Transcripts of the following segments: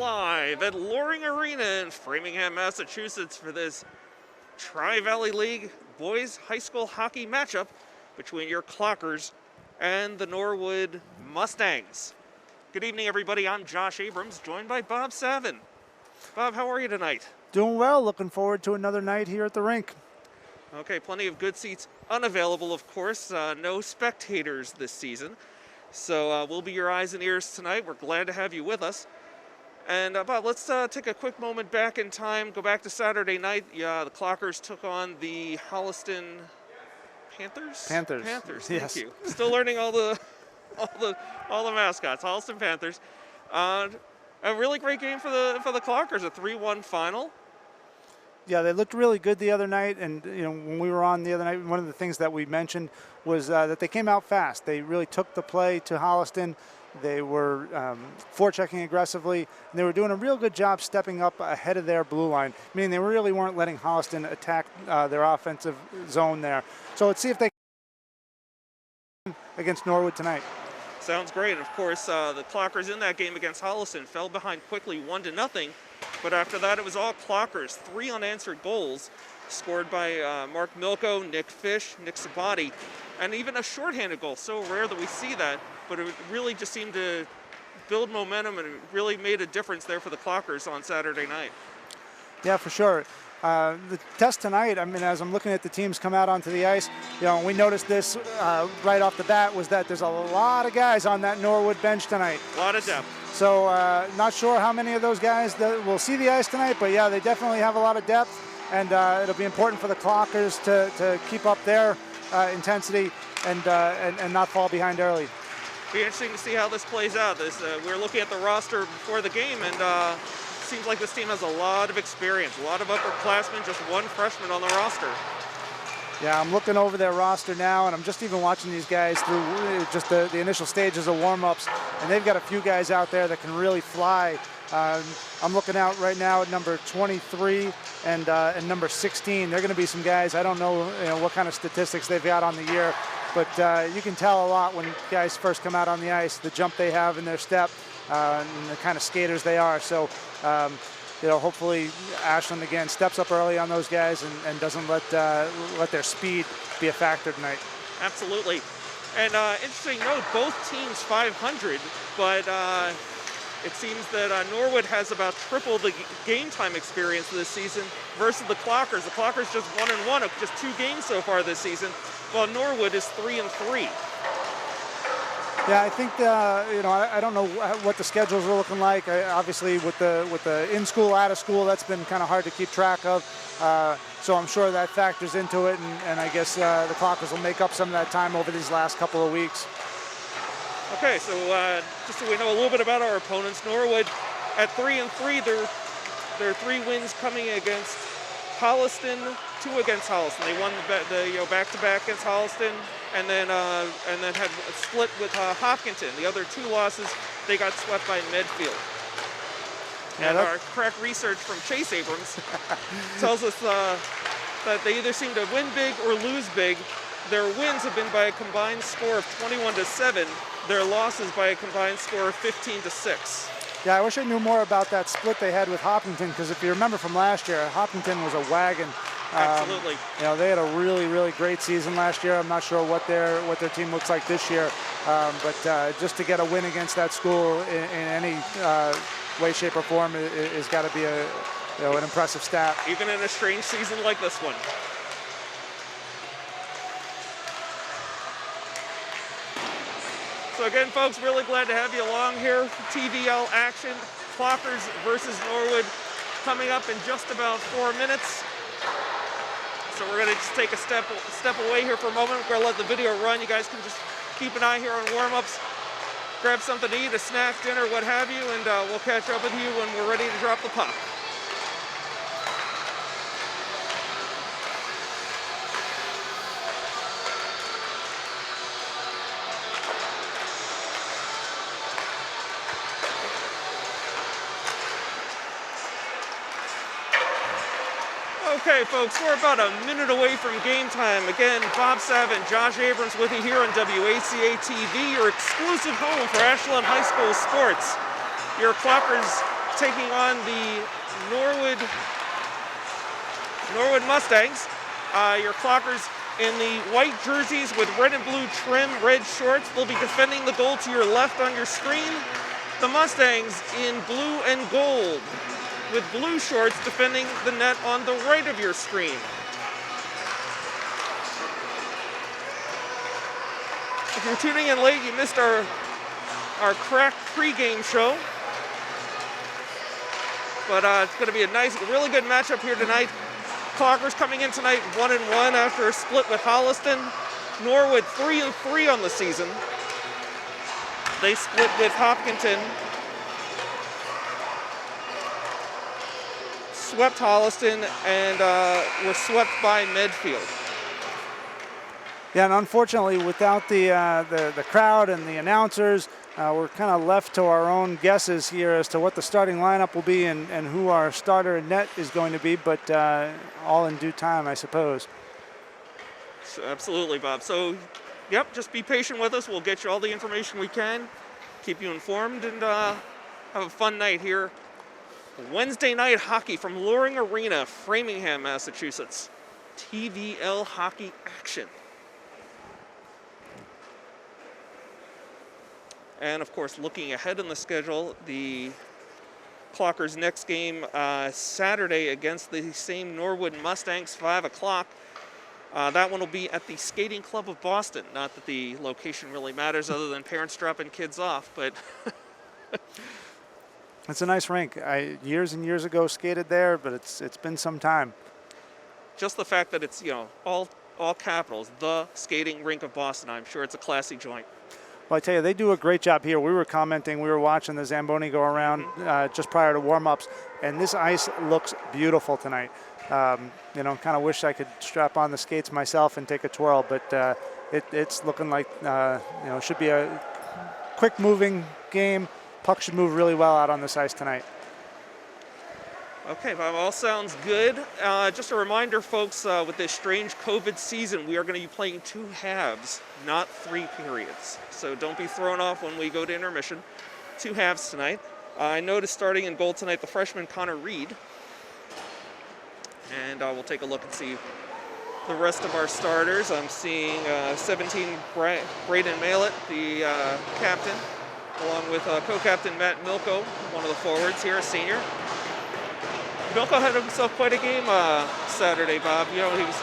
live at Loring Arena in Framingham, Massachusetts for this Tri-Valley League boys high school hockey matchup between your Clockers and the Norwood Mustangs. Good evening, everybody. I'm Josh Abrams, joined by Bob Savin. Bob, how are you tonight? Doing well. Looking forward to another night here at the rink. Okay, plenty of good seats unavailable, of course. No spectators this season. So we'll be your eyes and ears tonight. We're glad to have you with us. And Bob, let's take a quick moment back in time. Go back to Saturday night. The Clockers took on the Holliston Panthers. Panthers, Thank you. Still learning all the mascots. Holliston Panthers. A really great game for the Clockers. A 3-1 final. Yeah, they looked really good the other night, and when we were on the other night, one of the things that we mentioned was that they came out fast. They really took the play to Holliston. They were forechecking aggressively, and they were doing a real good job stepping up ahead of their blue line, meaning they really weren't letting Holliston attack their offensive zone there. So let's see if they can against Norwood tonight. Sounds great. And of course, the Clockers in that game against Holliston fell behind quickly 1-0. But after that, it was all Clockers. 3 unanswered goals scored by Mark Milko, Nick Fish, Nick Sabati, and even a shorthanded goal. So rare that we see that, but it really just seemed to build momentum, and it really made a difference there for the Clockers on Saturday night. Yeah, for sure. The test tonight, I mean, as I'm looking at the teams come out onto the ice, we noticed this right off the bat, was that there's a lot of guys on that Norwood bench tonight. A lot of depth. So not sure how many of those guys that will see the ice tonight, but yeah, they definitely have a lot of depth, and it'll be important for the Clockers to keep up their intensity and not fall behind early. Be interesting to see how this plays out. We're looking at the roster before the game, and seems like this team has a lot of experience, a lot of upperclassmen, just one freshman on the roster. Yeah, I'm looking over their roster now, and I'm just even watching these guys through just the initial stages of warm-ups, and they've got a few guys out there that can really fly. I'm looking out right now at number 23 and number 16. They're going to be some guys. I don't know, what kind of statistics they've got on the year, but you can tell a lot when guys first come out on the ice, the jump they have in their step, and the kind of skaters they are. So, hopefully Ashland again steps up early on those guys and doesn't let their speed be a factor tonight. Absolutely. And interesting note, both teams 500, but it seems that Norwood has about triple the game time experience this season versus the Clockers. The Clockers just 1-1 of just 2 games so far this season, while Norwood is 3-3. Yeah, I think I don't know what the schedules are looking like. Obviously, with the in-school, out-of-school, that's been kind of hard to keep track of. So I'm sure that factors into it, and I guess the Clockers will make up some of that time over these last couple of weeks. Okay, so just so we know a little bit about our opponents, Norwood at 3-3, their 3 wins coming against Holliston, 2 against Holliston. They won the back-to-back against Holliston, and then had a split with Hopkinton. The other 2 losses, they got swept by Medfield. Yeah, and our correct research from Chase Abrams tells us that they either seem to win big or lose big. Their wins have been by a combined score of 21-7. Their losses by a combined score of 15-6. Yeah, I wish I knew more about that split they had with Hopkinton, because if you remember from last year, Hopkinton was a wagon. Absolutely. They had a really, really great season last year. I'm not sure what their team looks like this year, but just to get a win against that school in any way, shape, or form is got to be an impressive stat. Even in a strange season like this one. So again, folks, really glad to have you along here. TVL action, Clockers versus Norwood, coming up in just about 4 minutes. So we're going to just take a step away here for a moment. We're going to let the video run. You guys can just keep an eye here on warm-ups. Grab something to eat, a snack, dinner, what have you, and we'll catch up with you when we're ready to drop the puck. Okay, folks, we're about a minute away from game time. Again, Bob Savin, Josh Abrams with you here on WACA-TV, your exclusive home for Ashland High School sports. Your Clockers taking on the Norwood Mustangs. Your Clockers in the white jerseys with red and blue trim, red shorts. They'll be defending the goal to your left on your screen. The Mustangs in blue and gold with blue shorts defending the net on the right of your screen. If you're tuning in late, you missed our cracked pregame show. But it's going to be a nice, really good matchup here tonight. Clockers coming in tonight 1-1 after a split with Holliston. Norwood 3-3 on the season. They split with Hopkinton. Swept Holliston and were swept by Medfield. Yeah, and unfortunately, without the crowd and the announcers, we're kind of left to our own guesses here as to what the starting lineup will be and who our starter in net is going to be, but all in due time, I suppose. Absolutely, Bob. So, yep, just be patient with us. We'll get you all the information we can, keep you informed, and have a fun night here. Wednesday night hockey from Loring Arena, Framingham, Massachusetts. TVL hockey action. And of course, looking ahead in the schedule, the Clockers' next game Saturday against the same Norwood Mustangs, 5 o'clock. That one will be at the Skating Club of Boston. Not that the location really matters other than parents dropping kids off, but... It's a nice rink. I years and years ago skated there, but it's been some time. Just the fact that it's, all capitals, the skating rink of Boston, I'm sure it's a classy joint. Well, I tell you, they do a great job here. We were commenting, we were watching the Zamboni go around just prior to warm-ups, and this ice looks beautiful tonight. Kind of wish I could strap on the skates myself and take a twirl, but it's looking like, should be a quick-moving game. Puck should move really well out on this ice tonight. Okay, Bob, all sounds good. Just a reminder, folks, with this strange COVID season, we are going to be playing 2 halves, not 3 periods. So don't be thrown off when we go to intermission. 2 halves tonight. I noticed starting in goal tonight, the freshman Connor Reed. And we'll take a look and see the rest of our starters. I'm seeing 17 Braden Malett, the captain, along with co-captain Matt Milko, one of the forwards here, a senior. Milko had himself quite a game Saturday, Bob. He was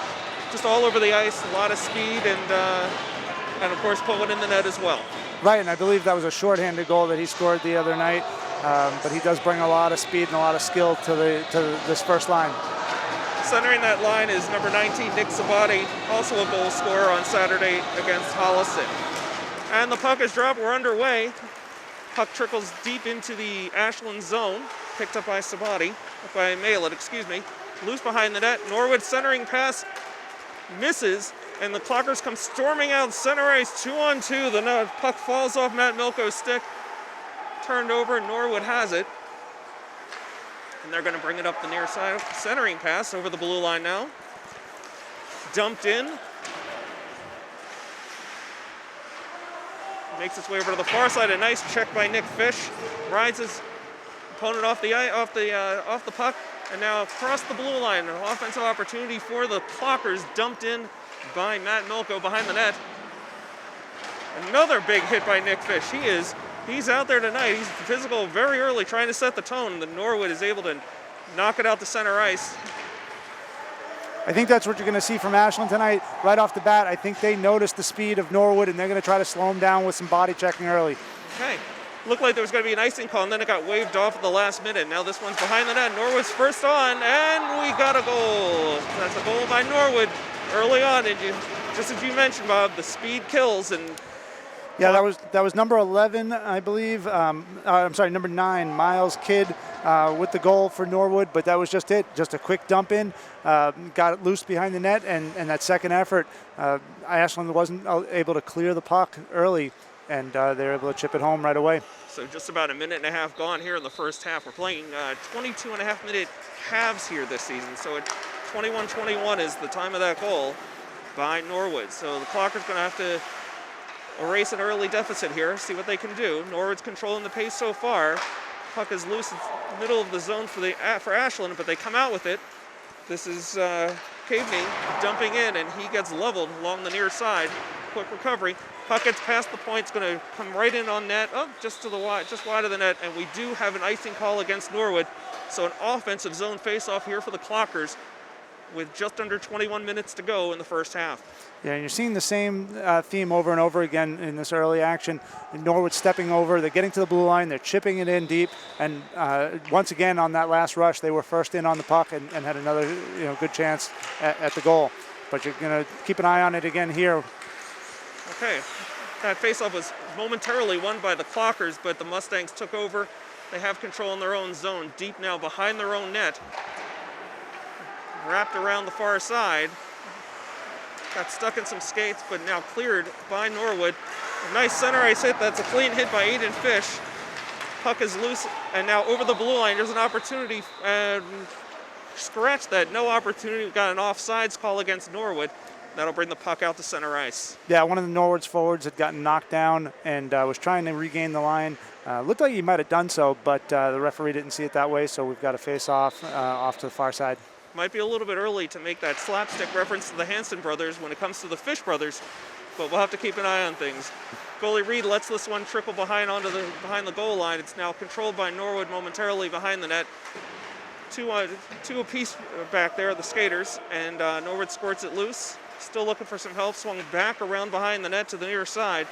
just all over the ice, a lot of speed, and of course put one in the net as well. Right, and I believe that was a shorthanded goal that he scored the other night. But he does bring a lot of speed and a lot of skill to this first line. Centering that line is number 19, Nick Sabati, also a goal scorer on Saturday against Holliston. And the puck is dropped. We're underway. Puck trickles deep into the Ashland zone, picked up by Malett, excuse me. Loose behind the net. Norwood centering pass misses, and the Clockers come storming out center ice, 2-on-2. The puck falls off Matt Milko's stick. Turned over, Norwood has it. And they're going to bring it up the near side. Centering pass over the blue line now. Dumped in. Makes its way over to the far side. A nice check by Nick Fish. Rides his opponent off the puck, and now across the blue line. An offensive opportunity for the Clockers, dumped in by Matt Milko behind the net. Another big hit by Nick Fish. He's out there tonight. He's physical very early, trying to set the tone. The Norwood is able to knock it out to center ice. I think that's what you're going to see from Ashland tonight. Right off the bat, I think they noticed the speed of Norwood, and they're going to try to slow him down with some body checking early. Okay. Looked like there was going to be an icing call, and then it got waved off at the last minute. Now this one's behind the net. Norwood's first on, and we got a goal. That's a goal by Norwood early on. And just as you mentioned, Bob, the speed kills. And yeah, that was number 11, I believe. Number 9, Miles Kidd with the goal for Norwood, but that was just it. Just a quick dump in, got it loose behind the net, and that second effort, Ashland wasn't able to clear the puck early, and they were able to chip it home right away. So just about a minute and a half gone here in the first half. We're playing 22.5-minute halves here this season, so 21-21 is the time of that goal by Norwood. So the Clocker's going to have to erase an early deficit here, see what they can do. Norwood's controlling the pace so far. Puck is loose. middle of the zone for Ashland, but they come out with it. This is Caveney dumping in, and he gets leveled along the near side. Quick recovery. Puck gets past the point. It's going to come right in on net. Oh, just wide of the net, and we do have an icing call against Norwood. So an offensive zone face-off here for the Clockers with just under 21 minutes to go in the first half. Yeah, and you're seeing the same theme over and over again in this early action. Norwood stepping over, they're getting to the blue line, they're chipping it in deep, and once again on that last rush, they were first in on the puck and had another good chance at the goal. But you're going to keep an eye on it again here. Okay, that faceoff was momentarily won by the Clockers, but the Mustangs took over. They have control in their own zone, deep now behind their own net. Wrapped around the far side. Got stuck in some skates, but now cleared by Norwood. A nice center ice hit. That's a clean hit by Aiden Fish. Puck is loose, and now over the blue line, there's an opportunity. Scratch that, no opportunity. We've got an offsides call against Norwood. That'll bring the puck out to center ice. Yeah, one of the Norwood's forwards had gotten knocked down and was trying to regain the line. Looked like he might have done so, but the referee didn't see it that way, so we've got a face-off off to the far side. Might be a little bit early to make that slapstick reference to the Hanson brothers when it comes to the Fish brothers, but we'll have to keep an eye on things. Goalie Reed lets this one trickle behind the goal line. It's now controlled by Norwood momentarily behind the net. Two apiece back there, the skaters, and Norwood squirts it loose. Still looking for some help, swung back around behind the net to the near side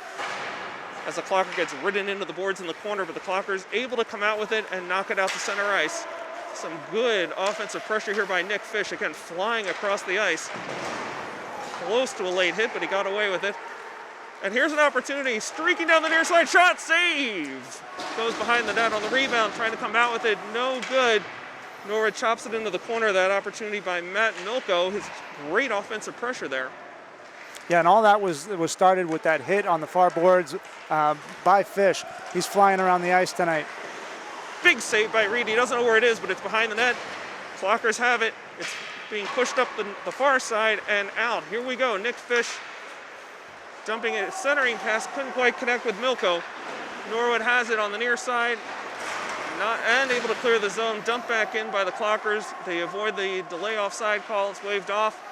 as the Clocker gets ridden into the boards in the corner, but the Clocker's able to come out with it and knock it out to center ice. Some good offensive pressure here by Nick Fish, again flying across the ice. Close to a late hit, but he got away with it. And here's an opportunity, streaking down the near side, shot, save! Goes behind the net on the rebound, trying to come out with it, no good. Norwood chops it into the corner. That opportunity by Matt Milko, his great offensive pressure there. Yeah, and all that was started with that hit on the far boards by Fish. He's flying around the ice tonight. Big save by Reed. He doesn't know where it is, but it's behind the net. Clockers have it. It's being pushed up the far side and out. Here we go. Nick Fish dumping it. Centering pass. Couldn't quite connect with Milko. Norwood has it on the near side. And able to clear the zone. Dumped back in by the Clockers. They avoid the delay offside call. It's waved off.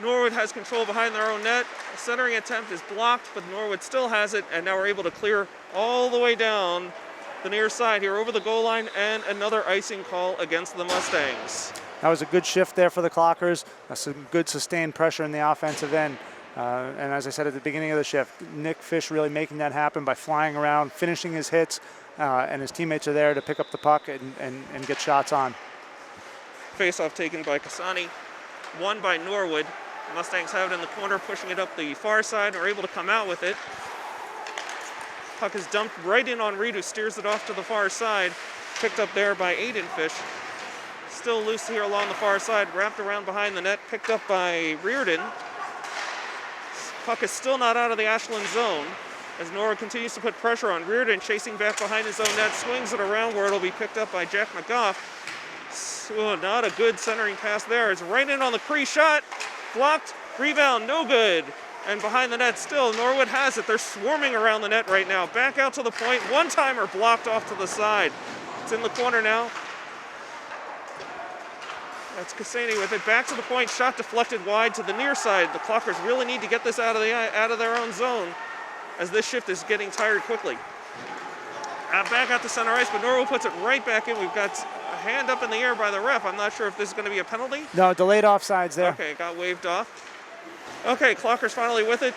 Norwood has control behind their own net. A centering attempt is blocked, but Norwood still has it. And now we're able to clear all the way down the near side here over the goal line, and another icing call against the Mustangs. That was a good shift there for the Clockers. Some good sustained pressure in the offensive end. And as I said at the beginning of the shift, Nick Fish really making that happen by flying around, finishing his hits, and his teammates are there to pick up the puck and get shots on. Face-off taken by Kasani, won by Norwood. Mustangs have it in the corner, pushing it up the far side, and are able to come out with it. Puck is dumped right in on Reed, who steers it off to the far side. Picked up there by Aiden Fish. Still loose here along the far side, wrapped around behind the net, picked up by Reardon. Puck is still not out of the Ashland zone as Norwood continues to put pressure on. Reardon chasing back behind his own net, swings it around where it'll be picked up by Jack McGough. So not a good centering pass there. It's right in on the Cree shot, blocked, rebound, no good. And behind the net still, Norwood has it. They're swarming around the net right now. Back out to the point, one-timer blocked off to the side. It's in the corner now. That's Cassani with it. Back to the point, shot deflected wide to the near side. The Clockers really need to get this out of their own zone as this shift is getting tired quickly. Back out to center ice, but Norwood puts it right back in. We've got a hand up in the air by the ref. I'm not sure if this is going to be a penalty. No, delayed offsides there. Okay, got waved off. Okay, Clockers finally with it.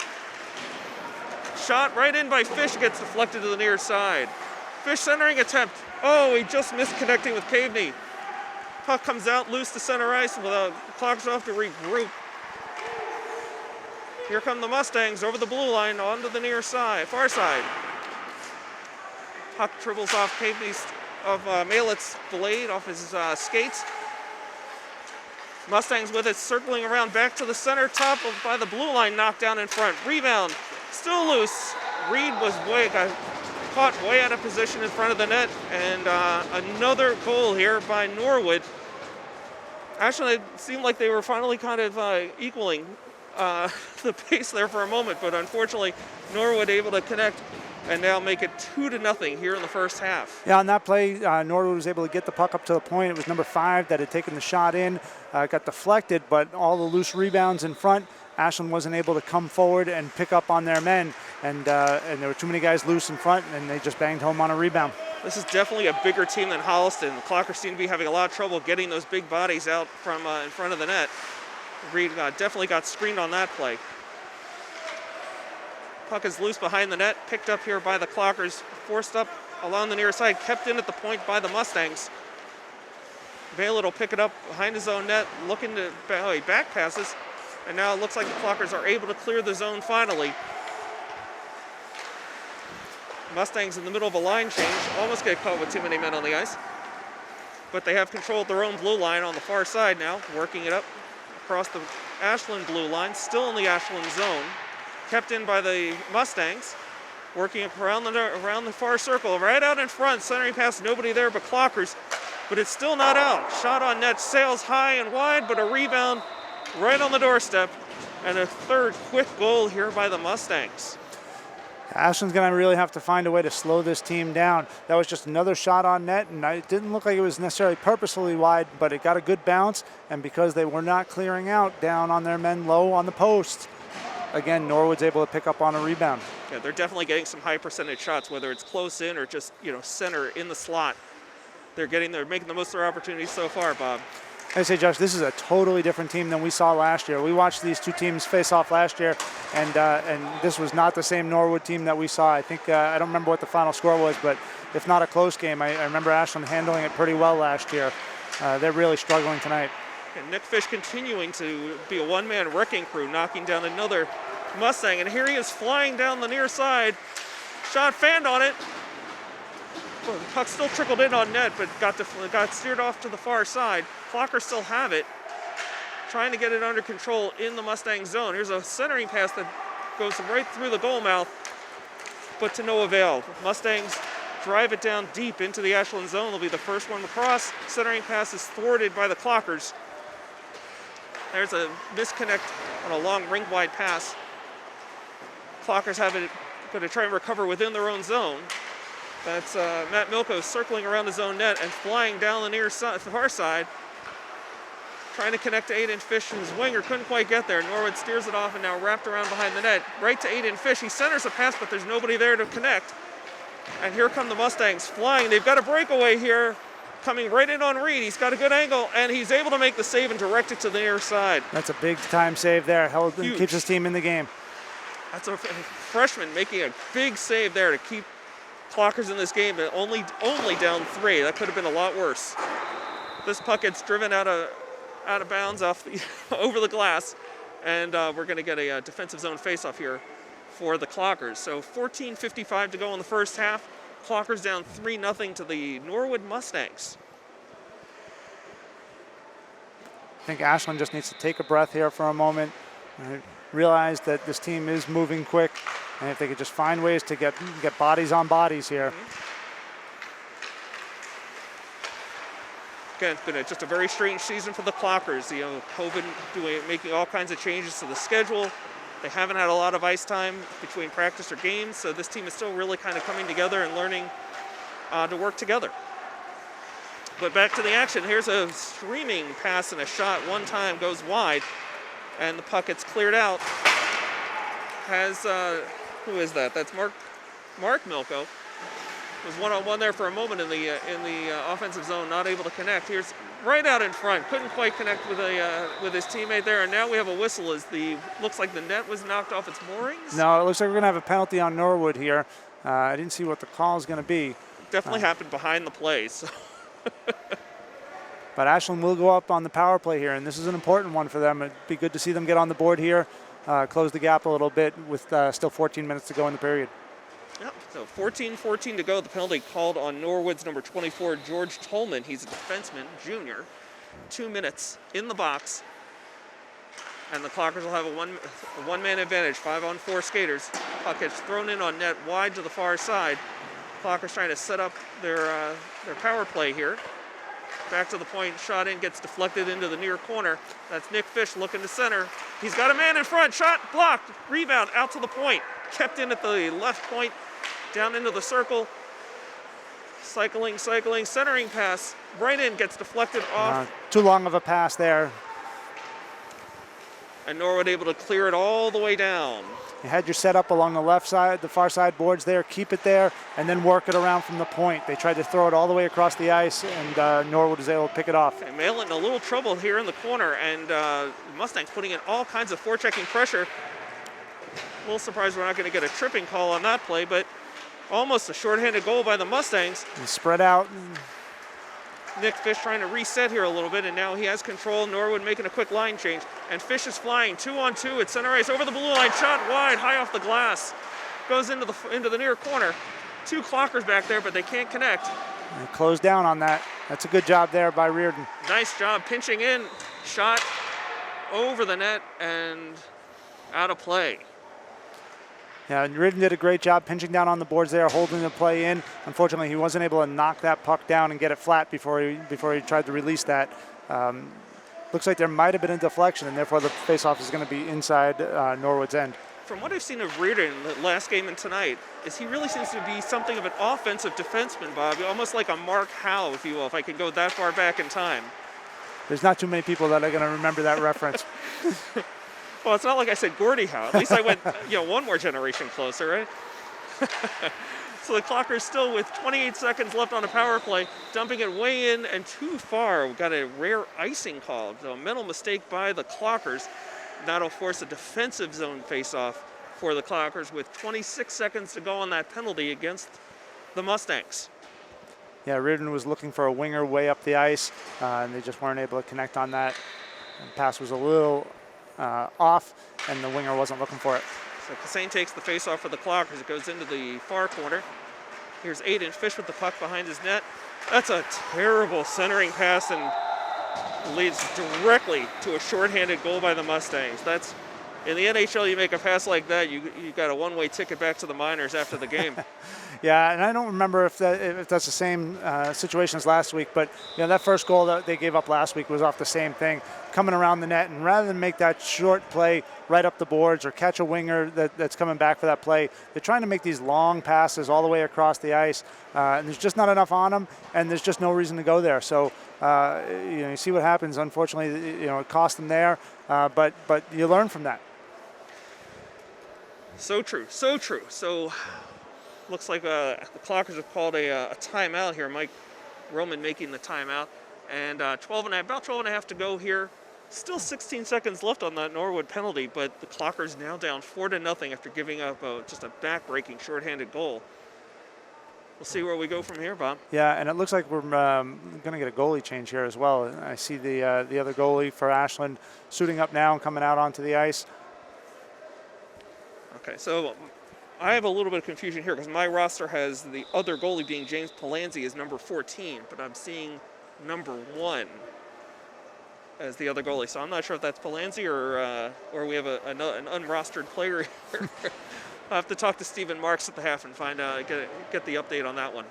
Shot right in by Fish, gets deflected to the near side. Fish centering attempt. Oh, he just missed connecting with Caveney. Puck comes out loose to center ice without Clockers off to regroup. Here come the Mustangs over the blue line onto the near side, far side. Puck dribbles off Caveney's Malett's blade off his skates. Mustangs with it, circling around back to the center top by the blue line, knocked down in front. Rebound, still loose. Reed got caught way out of position in front of the net, and another goal here by Norwood. Actually, it seemed like they were finally kind of equaling the pace there for a moment, but unfortunately, Norwood able to connect and now make it 2-0 here in the first half. Yeah, on that play, Norwood was able to get the puck up to the point. It was number 5 that had taken the shot in, got deflected, but all the loose rebounds in front, Ashland wasn't able to come forward and pick up on their men, and there were too many guys loose in front, and they just banged home on a rebound. This is definitely a bigger team than Holliston. The Clockers seem to be having a lot of trouble getting those big bodies out from in front of the net. Reed definitely got screened on that play. Puck is loose behind the net, picked up here by the Clockers, forced up along the near side, kept in at the point by the Mustangs. Baylor will pick it up behind his own net, looking to he back passes, and now it looks like the Clockers are able to clear the zone finally. Mustangs in the middle of a line change, almost get caught with too many men on the ice. But they have control of their own blue line on the far side now, working it up across the Ashland blue line, still in the Ashland zone. Kept in by the Mustangs, working around the far circle, right out in front, centering pass, nobody there but Clockers, but it's still not out. Shot on net, sails high and wide, but a rebound right on the doorstep, and a third quick goal here by the Mustangs. Ashland's going to really have to find a way to slow this team down. That was just another shot on net, and it didn't look like it was necessarily purposefully wide, but it got a good bounce, and because they were not clearing out down on their men low on the post, again, Norwood's able to pick up on a rebound. Yeah, they're definitely getting some high percentage shots, whether it's close in or just, center in the slot. They're making the most of their opportunities so far, Bob. I say, Josh, this is a totally different team than we saw last year. We watched these two teams face off last year, and this was not the same Norwood team that we saw. I think, I don't remember what the final score was, but if not a close game, I remember Ashland handling it pretty well last year. They're really struggling tonight. And Nick Fish continuing to be a one-man wrecking crew, knocking down another Mustang, and here he is flying down the near side. Shot fanned on it. Well, the puck still trickled in on net, but got steered off to the far side. Clockers still have it, trying to get it under control in the Mustang zone. Here's a centering pass that goes right through the goal mouth, but to no avail. Mustangs drive it down deep into the Ashland zone. They'll be the first one to cross. Centering pass is thwarted by the Clockers. There's a misconnect on a long rink-wide pass. Clockers have it, going to try and recover within their own zone. That's Matt Milko circling around his own net and flying down the far side, trying to connect to Aiden Fish, whose winger couldn't quite get there. Norwood steers it off and now wrapped around behind the net, right to Aiden Fish. He centers a pass, but there's nobody there to connect. And here come the Mustangs flying. They've got a breakaway here, coming right in on Reed. He's got a good angle, and he's able to make the save and direct it to the near side. That's a big-time save there. Keeps his team in the game. That's a freshman making a big save there to keep Clockers in this game, but only down 3. That could have been a lot worse. This puck gets driven out of bounds over the glass, and we're going to get a defensive zone faceoff here for the Clockers. So 14:55 to go in the first half. Clockers down 3-0 to the Norwood Mustangs. I think Ashland just needs to take a breath here for a moment. Realize that this team is moving quick, and if they could just find ways to get bodies on bodies here. Again, it's been just a very strange season for the Clockers. COVID making all kinds of changes to the schedule. They haven't had a lot of ice time between practice or games, so this team is still really kind of coming together and learning to work together. But back to the action. Here's a streaming pass and a shot. One time goes wide, and the puck gets cleared out. Who is that? That's Mark Milko. Was one-on-one there for a moment in the offensive zone, not able to connect. Here's right out in front, couldn't quite connect with his teammate there, and now we have a whistle as looks like the net was knocked off its moorings. No, it looks like we're gonna have a penalty on Norwood here. I didn't see what the call is gonna be. Definitely happened behind the play. So. But Ashland will go up on the power play here, and this is an important one for them. It'd be good to see them get on the board here, close the gap a little bit with still 14 minutes to go in the period. Yep, so 14-14 to go. The penalty called on Norwood's number 24, George Tolman. He's a defenseman, junior. 2 minutes in the box. And the Clockers will have a one-man advantage, 5-on-4 skaters. Puck gets thrown in on net wide to the far side. Clockers trying to set up their power play here. Back to the point, shot in, gets deflected into the near corner. That's Nick Fish looking to center. He's got a man in front, shot blocked, rebound out to the point. Kept in at the left point, down into the circle. Cycling, centering pass. Right in, gets deflected off. Too long of a pass there. And Norwood able to clear it all the way down. You had your setup along the left side, the far side boards there, keep it there, and then work it around from the point. They tried to throw it all the way across the ice, and Norwood was able to pick it off. Okay, Malin in a little trouble here in the corner, and Mustangs putting in all kinds of forechecking pressure. A little surprised we're not going to get a tripping call on that play, but almost a shorthanded goal by the Mustangs. And spread out. Nick Fish trying to reset here a little bit, and now he has control. Norwood making a quick line change, and Fish is flying 2-on-2 at center ice over the blue line, shot wide, high off the glass, goes into the near corner. Two clockers back there, but they can't connect. And close down on that. That's a good job there by Reardon. Nice job pinching in, shot over the net and out of play. Yeah, and Reardon did a great job pinching down on the boards there, holding the play in. Unfortunately, he wasn't able to knock that puck down and get it flat before he tried to release that. Looks like there might have been a deflection, and therefore the faceoff is going to be inside Norwood's end. From what I've seen of Reardon the last game and tonight, is he really seems to be something of an offensive defenseman, Bob, almost like a Mark Howe, if you will, if I could go that far back in time. There's not too many people that are going to remember that reference. Well, it's not like I said Gordie Howe. At least I went, one more generation closer, right? So the Clockers still with 28 seconds left on a power play, dumping it way in and too far. We've got a rare icing call, so a mental mistake by the Clockers. That'll force a defensive zone face-off for the Clockers with 26 seconds to go on that penalty against the Mustangs. Yeah, Reardon was looking for a winger way up the ice, and they just weren't able to connect on that. The pass was a little off, and the winger wasn't looking for it. So Cassane takes the face-off for the Clockers. It goes into the far corner. Here's Aiden Fish with the puck behind his net. That's a terrible centering pass and leads directly to a shorthanded goal by the Mustangs. That's in the NHL, you make a pass like that, you got a one-way ticket back to the minors after the game. Yeah, and I don't remember if that's the same situation as last week, but that first goal that they gave up last week was off the same thing, coming around the net, and rather than make that short play right up the boards or catch a winger that's coming back for that play, they're trying to make these long passes all the way across the ice, and there's just not enough on them, and there's just no reason to go there. So you see what happens. Unfortunately, it cost them there, but you learn from that. So true, so true. So looks like the Clockers have called a timeout here. Mike Roman making the timeout. And about 12 and a half to go here. Still 16 seconds left on that Norwood penalty, but the Clockers now down 4-0 after giving up just a back-breaking shorthanded goal. We'll see where we go from here, Bob. Yeah, and it looks like we're going to get a goalie change here as well. I see the other goalie for Ashland suiting up now and coming out onto the ice. Okay, so I have a little bit of confusion here because my roster has the other goalie being James Palanzi as number 14, but I'm seeing number 1 as the other goalie. So I'm not sure if that's Palanzi or we have an unrostered player here. I'll have to talk to Stephen Marks at the half and find out, get the update on that one.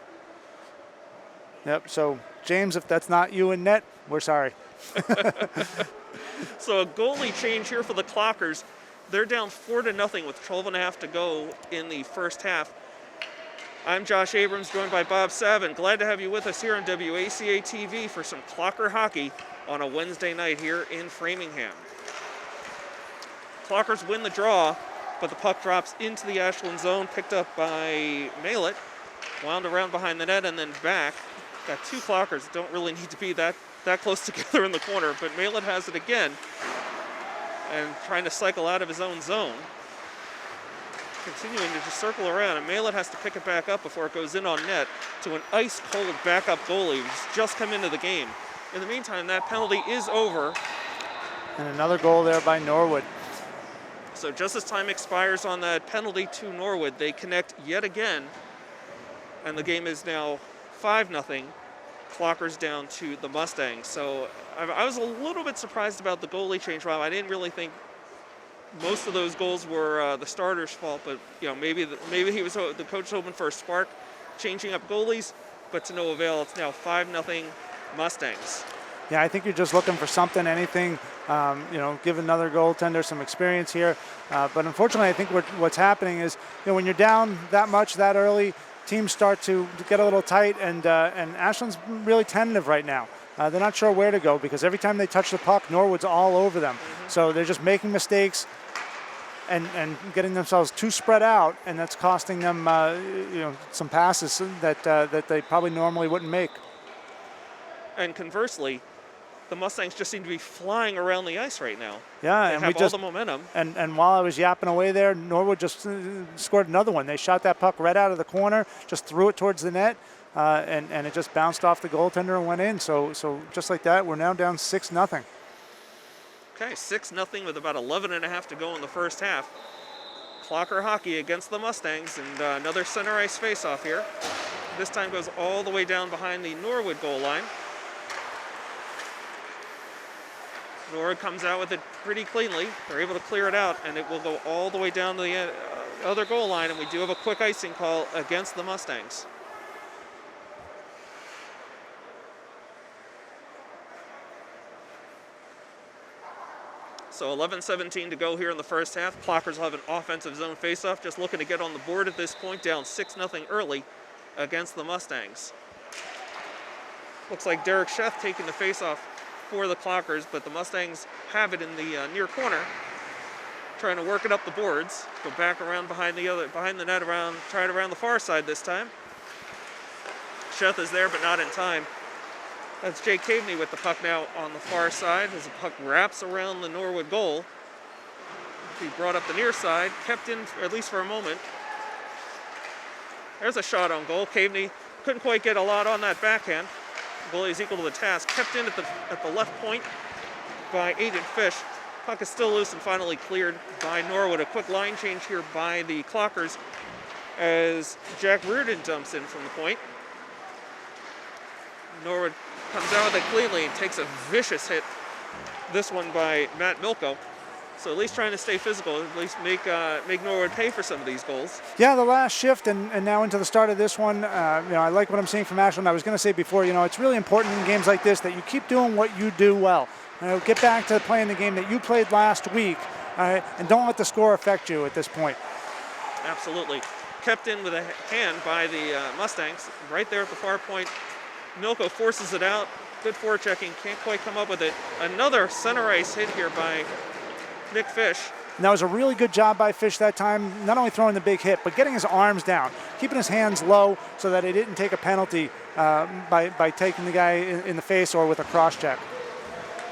Yep, so James, if that's not you in net, we're sorry. So a goalie change here for the Clockers. They're down 4-0 with 12 and a half to go in the first half. I'm Josh Abrams, joined by Bob Savin. Glad to have you with us here on WACA-TV for some Clocker hockey on a Wednesday night here in Framingham. Clockers win the draw, but the puck drops into the Ashland zone, picked up by Malett, wound around behind the net and then back. Got two Clockers that don't really need to be that close together in the corner, but Malett has it again and trying to cycle out of his own zone. Continuing to just circle around, and Malett has to pick it back up before it goes in on net to an ice-cold backup goalie who's just come into the game. In the meantime, that penalty is over. And another goal there by Norwood. So just as time expires on that penalty to Norwood, they connect yet again, and the game is now 5-0. Clockers down to the Mustangs. So I was a little bit surprised about the goalie change, Rob. I didn't really think most of those goals were the starter's fault, but maybe he was the coach hoping for a spark, changing up goalies, but to no avail. It's now 5-0 Mustangs. Yeah, I think you're just looking for something, anything, you know, give another goaltender some experience here. But unfortunately, I think what's happening is, you know, when you're down that much that early, teams start to get a little tight, and Ashland's really tentative right now. They're not sure where to go because every time they touch the puck, Norwood's all over them. So they're just making mistakes and getting themselves too spread out, and that's costing them, you know, some passes that they probably normally wouldn't make. And conversely, the Mustangs just seem to be flying around the ice right now. Yeah, they and have all the momentum. And while I was yapping away there, Norwood just scored another one. They shot that puck right out of the corner, just threw it towards the net, and it just bounced off the goaltender and went in. So just like that, we're now down 6-0. Okay, 6-0 with about 11.5 to go in the first half. Clocker hockey against the Mustangs, and another center ice face-off here. This time goes all the way down behind the Norwood goal line. Norwood comes out with it pretty cleanly. They're able to clear it out, and it will go all the way down to the other goal line, and we do have a quick icing call against the Mustangs. So 11:17 to go here in the first half. Clockers will have an offensive zone faceoff, just looking to get on the board at this point, down 6-0 early against the Mustangs. Looks like Derek Sheth taking the faceoff for the Clockers, but the Mustangs have it in the near corner, trying to work it up the boards. Go back around behind the net, try it around the far side this time. Sheth is there, but not in time. That's Jake Caveney with the puck now on the far side as the puck wraps around the Norwood goal. He brought up the near side, kept in at least for a moment. There's a shot on goal. Caveney couldn't quite get a lot on that backhand. Goalie is equal to the task. Kept in at the left point by Aiden Fish. Puck is still loose and finally cleared by Norwood. A quick line change here by the Clockers as Jack Reardon dumps in from the point. Norwood comes out with it cleanly and takes a vicious hit. This one by Matt Milko. So at least trying to stay physical, at least make Norwood pay for some of these goals. Yeah, the last shift and now into the start of this one, you know, I like what I'm seeing from Ashland. I was going to say before, you know, it's really important in games like this that you keep doing what you do well. Get back to playing the game that you played last week, and don't let the score affect you at this point. Absolutely. Kept in with a hand by the Mustangs, right there at the far point. Milko forces it out. Good forechecking, can't quite come up with it. Another center ice hit here by Nick Fish. And that was a really good job by Fish that time, not only throwing the big hit, but getting his arms down, keeping his hands low so that he didn't take a penalty by taking the guy in the face or with a cross check.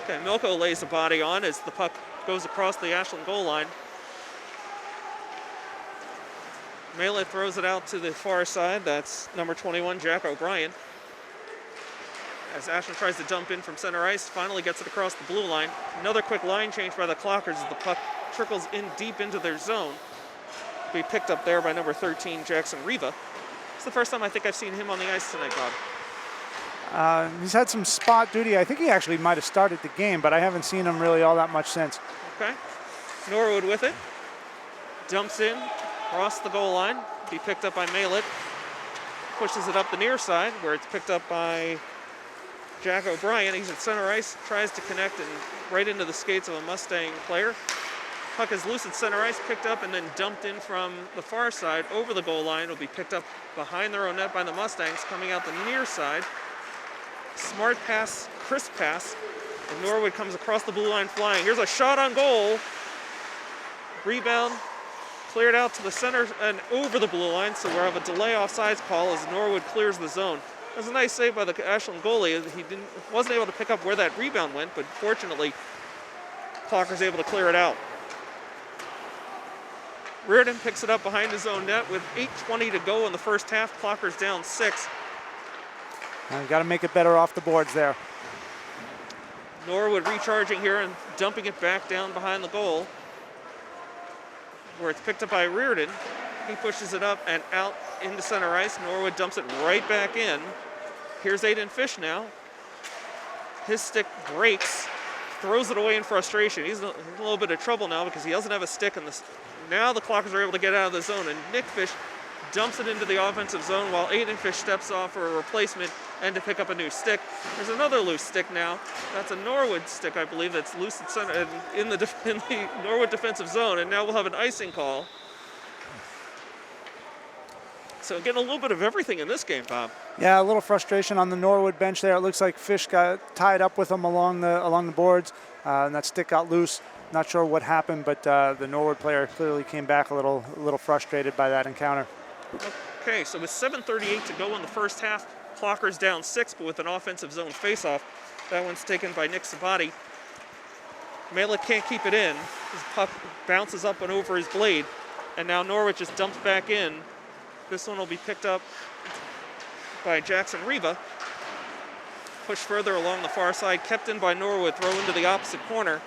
Okay, Milko lays the body on as the puck goes across the Ashland goal line. Malin throws it out to the far side. That's number 21, Jack O'Brien. As Ashland tries to dump in from center ice, finally gets it across the blue line. Another quick line change by the Clockers as the puck trickles in deep into their zone. Be picked up there by number 13, Jackson Riva. It's the first time I think I've seen him on the ice tonight, Bob. He's had some spot duty. I think he actually might have started the game, but I haven't seen him really all that much since. Okay. Norwood with it. Dumps in, across the goal line. Be picked up by Malin. Pushes it up the near side where it's picked up by Jack O'Brien. He's at center ice, tries to connect and right into the skates of a Mustang player. Puck is loose at center ice, picked up and then dumped in from the far side over the goal line. It'll be picked up behind their own net by the Mustangs, coming out the near side. Smart pass, crisp pass, and Norwood comes across the blue line flying. Here's a shot on goal. Rebound, cleared out to the center and over the blue line, so we'll have a delay offsides call as Norwood clears the zone. That was a nice save by the Ashland goalie. He wasn't able to pick up where that rebound went, but fortunately, Clocker's able to clear it out. Reardon picks it up behind his own net with 8:20 to go in the first half. Clocker's down 6. Got to make it better off the boards there. Norwood recharging here and dumping it back down behind the goal, where it's picked up by Reardon. He pushes it up and out into center ice. Norwood dumps it right back in. Here's Aiden Fish now. His stick breaks, throws it away in frustration. He's in a little bit of trouble now because he doesn't have a stick. Now the Clockers are able to get out of the zone, and Nick Fish dumps it into the offensive zone while Aiden Fish steps off for a replacement and to pick up a new stick. There's another loose stick now. That's a Norwood stick, I believe, that's loose at center in the Norwood defensive zone, and now we'll have an icing call. So getting a little bit of everything in this game, Bob. Yeah, a little frustration on the Norwood bench there. It looks like Fish got tied up with them along the boards, and that stick got loose. Not sure what happened, but the Norwood player clearly came back a little frustrated by that encounter. Okay, so with 7:38 to go in the first half, Clockers down 6, but with an offensive zone faceoff. That one's taken by Nick Sabati. Malik can't keep it in. His puck bounces up and over his blade, and now Norwich just dumps back in. This one will be picked up by Jackson Riva. Pushed further along the far side, kept in by Norwood, throw into the opposite corner.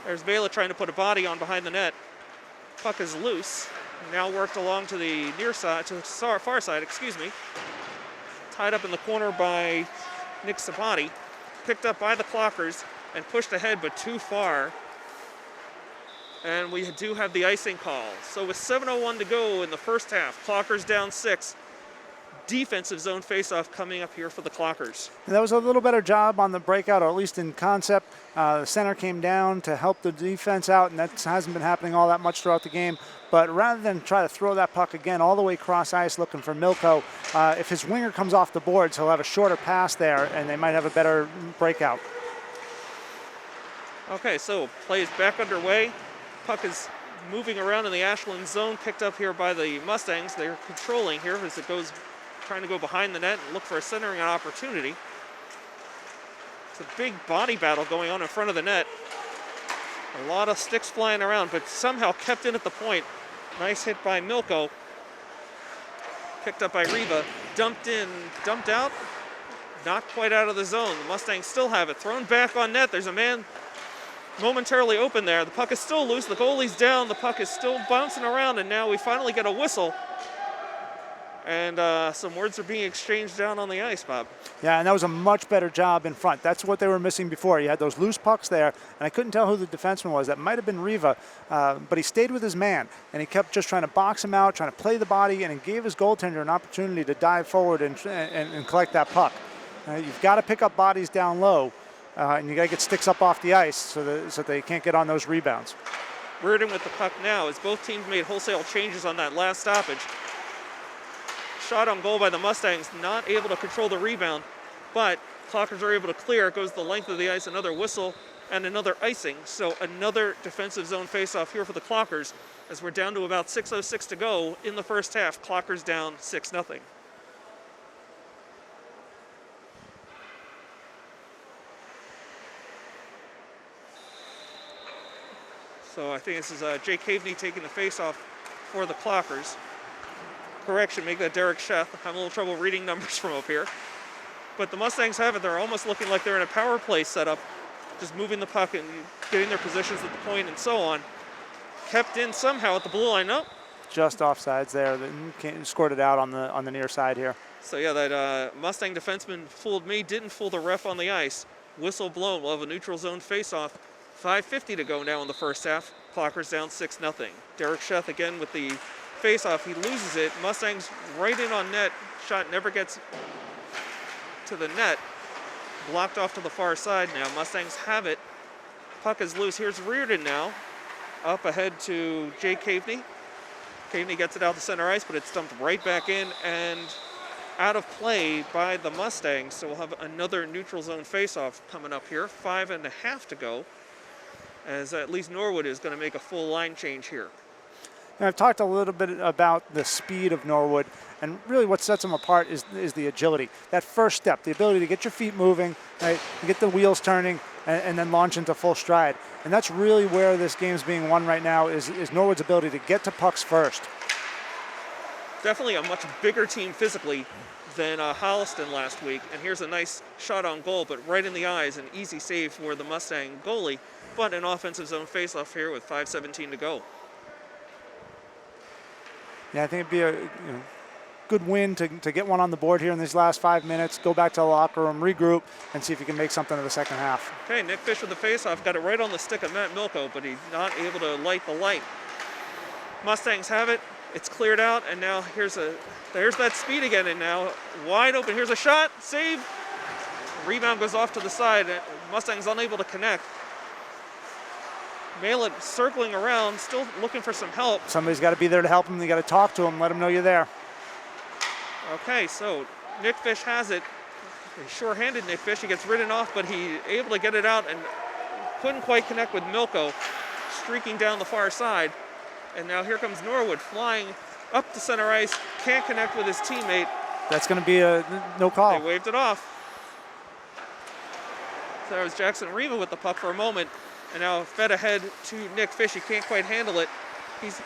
There's Vela trying to put a body on behind the net. Puck is loose. Now worked along to the near side, to the far side, excuse me. Tied up in the corner by Nick Sabati. Picked up by the Clockers and pushed ahead, but too far. And we do have the icing call. So with 7:01 to go in the first half, Clockers down 6. Defensive zone faceoff coming up here for the Clockers. And that was a little better job on the breakout, or at least in concept. The center came down to help the defense out, and that hasn't been happening all that much throughout the game. But rather than try to throw that puck again all the way cross ice looking for Milko, if his winger comes off the boards, he'll have a shorter pass there, and they might have a better breakout. Okay, so play is back underway. Puck is moving around in the Ashland zone, picked up here by the Mustangs. They're controlling here as it goes, trying to go behind the net and look for a centering opportunity. It's a big body battle going on in front of the net. A lot of sticks flying around, but somehow kept in at the point. Nice hit by Milko. Picked up by Riva. Dumped in, dumped out. Not quite out of the zone. The Mustangs still have it. Thrown back on net. There's a man momentarily open there. The puck is still loose. The goalie's down. The puck is still bouncing around, and now we finally get a whistle. And some words are being exchanged down on the ice, Bob. Yeah, and that was a much better job in front. That's what they were missing before. You had those loose pucks there, and I couldn't tell who the defenseman was. That might have been Riva, but he stayed with his man, and he kept just trying to box him out, trying to play the body, and he gave his goaltender an opportunity to dive forward and collect that puck. You've got to pick up bodies down low, and you got to get sticks up off the ice so they can't get on those rebounds. Reardon with the puck now as both teams made wholesale changes on that last stoppage. Shot on goal by the Mustangs, not able to control the rebound, but Clockers are able to clear. It goes the length of the ice, another whistle and another icing. So another defensive zone faceoff here for the Clockers as we're down to about 6:06 to go in the first half. Clockers down 6-0. So I think this is Jay Caveney taking the faceoff for the Clockers. Correction, make that Derek Sheth. I'm having a little trouble reading numbers from up here. But the Mustangs have it. They're almost looking like they're in a power play setup, just moving the puck and getting their positions at the point and so on. Kept in somehow at the blue line. Nope. Just offsides there. Scored it out on the near side here. So yeah, that Mustang defenseman fooled me, didn't fool the ref on the ice. Whistle blown. We'll have a neutral zone faceoff. 5:50 to go now in the first half. Clockers down 6-0. Derek Sheth again with the face-off. He loses it. Mustangs right in on net. Shot never gets to the net. Blocked off to the far side now. Mustangs have it. Puck is loose. Here's Reardon now. Up ahead to Jay Caveney. Caveney gets it out to center ice, but it's dumped right back in and out of play by the Mustangs. So we'll have another neutral zone face-off coming up here. 5.5 to go, as at least Norwood is going to make a full line change here. And I've talked a little bit about the speed of Norwood, and really what sets them apart is the agility. That first step, the ability to get your feet moving, right, to get the wheels turning, and then launch into full stride. And that's really where this game's being won right now, is Norwood's ability to get to pucks first. Definitely a much bigger team physically than Holliston last week. And here's a nice shot on goal, but right in the eyes, an easy save for the Mustang goalie, but an offensive zone faceoff here with 5:17 to go. Yeah, I think it'd be a good win to get one on the board here in these last 5 minutes, go back to the locker room, regroup, and see if you can make something of the second half. Okay, Nick Fish with the faceoff, got it right on the stick of Matt Milko, but he's not able to light the light. Mustangs have it. It's cleared out, and now there's that speed again, and now wide open. Here's a shot, save. Rebound goes off to the side. Mustang's unable to connect. Malin circling around, still looking for some help. Somebody's got to be there to help him. You got to talk to him, let him know you're there. Okay, so Nick Fish has it. Sure-handed Nick Fish. He gets ridden off, but he able to get it out and couldn't quite connect with Milko, streaking down the far side. And now here comes Norwood flying up to center ice. Can't connect with his teammate. That's going to be a no call. They waved it off. So there was Jackson Riva with the puck for a moment. And now fed ahead to Nick Fish. He can't quite handle it. He's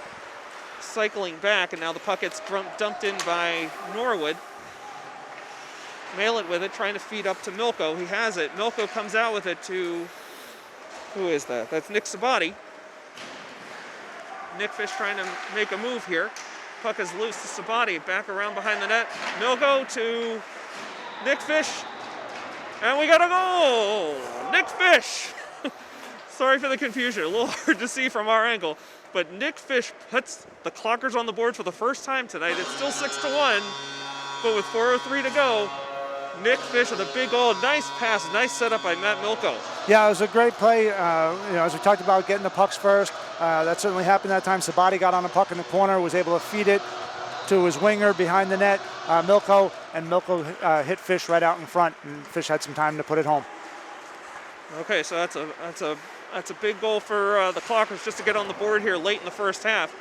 cycling back, and now the puck gets dumped in by Norwood. Malin with it, trying to feed up to Milko. He has it. Milko comes out with it to, who is that? That's Nick Sabati. Nick Fish trying to make a move here. Puck is loose to Sabati, back around behind the net. Milko to Nick Fish. And we got a goal! Nick Fish! Sorry for the confusion, a little hard to see from our angle. But Nick Fish puts the Clockers on the board for the first time tonight. It's still 6-1, but with 4:03 to go, Nick Fish with a big goal. Nice pass, nice setup by Matt Milko. Yeah, it was a great play. As we talked about getting the pucks first, that certainly happened that time. Sabati got on the puck in the corner, was able to feed it to his winger behind the net, Milko, and Milko hit Fish right out in front, and Fish had some time to put it home. Okay, so that's a big goal for the Clockers just to get on the board here late in the first half.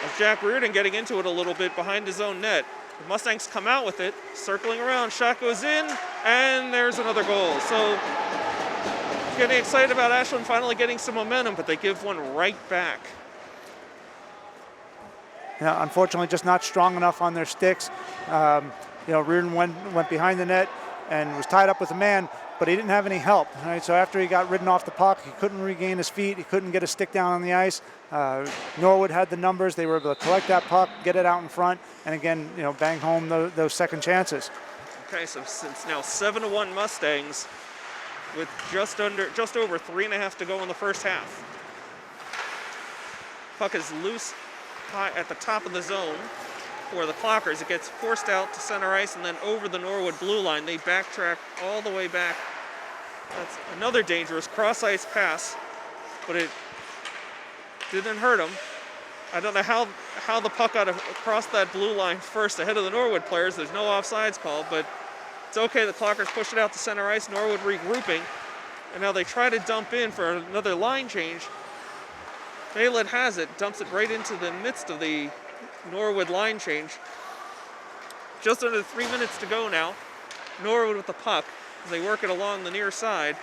As Jack Reardon getting into it a little bit behind his own net. The Mustangs come out with it, circling around, shot goes in, and there's another goal. So getting excited about Ashland finally getting some momentum, but they give one right back. Yeah, unfortunately just not strong enough on their sticks. Reardon went behind the net and was tied up with a man, but he didn't have any help. Right? So after he got ridden off the puck, he couldn't regain his feet. He couldn't get a stick down on the ice. Norwood had the numbers. They were able to collect that puck, get it out in front, and again, bang home those second chances. Okay, so since now 7-1 Mustangs with just over 3.5 to go in the first half. Puck is loose high at the top of the zone for the Clockers. It gets forced out to center ice and then over the Norwood blue line. They backtrack all the way back. That's another dangerous cross-ice pass, but it didn't hurt them. I don't know how the puck got across that blue line first ahead of the Norwood players. There's no offsides call, but it's okay. The Clockers push it out to center ice. Norwood regrouping, and now they try to dump in for another line change. Malin has it, dumps it right into the midst of the Norwood line change. Just under 3 minutes to go now. Norwood with the puck as they work it along the near side.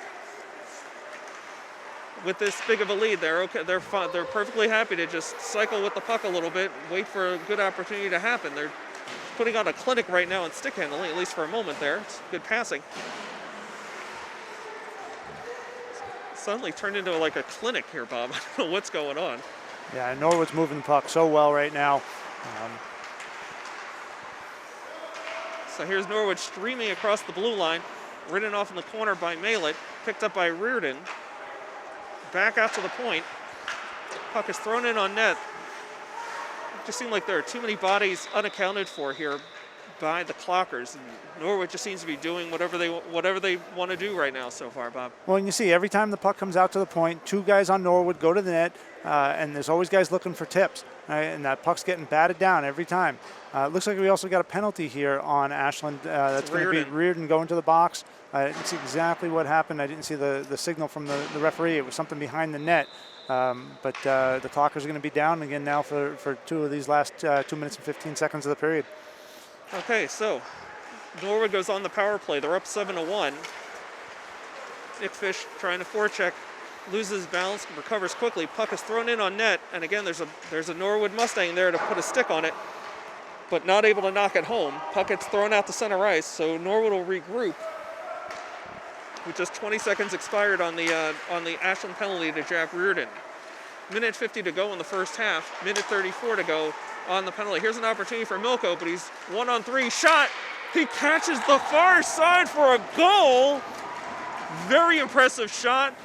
With this big of a lead, they're okay. They're perfectly happy to just cycle with the puck a little bit, wait for a good opportunity to happen. They're putting on a clinic right now in stick handling, at least for a moment there. It's good passing. Suddenly turned into like a clinic here, Bob. I don't know what's going on. Yeah, Norwood's moving the puck so well right now. So here's Norwood streaming across the blue line, ridden off in the corner by Malin, picked up by Reardon. Back out to the point. Puck is thrown in on net. It just seemed like there are too many bodies unaccounted for here by the Clockers. And Norwood just seems to be doing whatever they want to do right now so far, Bob. Well, and you see every time the puck comes out to the point, two guys on Norwood go to the net, and there's always guys looking for tips. Right? And that puck's getting batted down every time. Looks like we also got a penalty here on Ashland. That's going to be Reardon going to the box. I didn't see exactly what happened. I didn't see the signal from the referee. It was something behind the net. But the Clockers are going to be down again now for two of these last 2 minutes and 15 seconds of the period. Okay, so Norwood goes on the power play. They're up 7-1. Nick Fish trying to forecheck, loses balance, recovers quickly. Puck is thrown in on net, and again there's a Norwood Mustang there to put a stick on it, but not able to knock it home. Puck gets thrown out to center ice, so Norwood will regroup. With just 20 seconds expired on the Ashland penalty to Jack Reardon. Minute 50 to go in the first half. Minute 34 to go on the penalty. Here's an opportunity for Milko, but he's 1-on-3 shot. He catches the far side for a goal. Very impressive shot.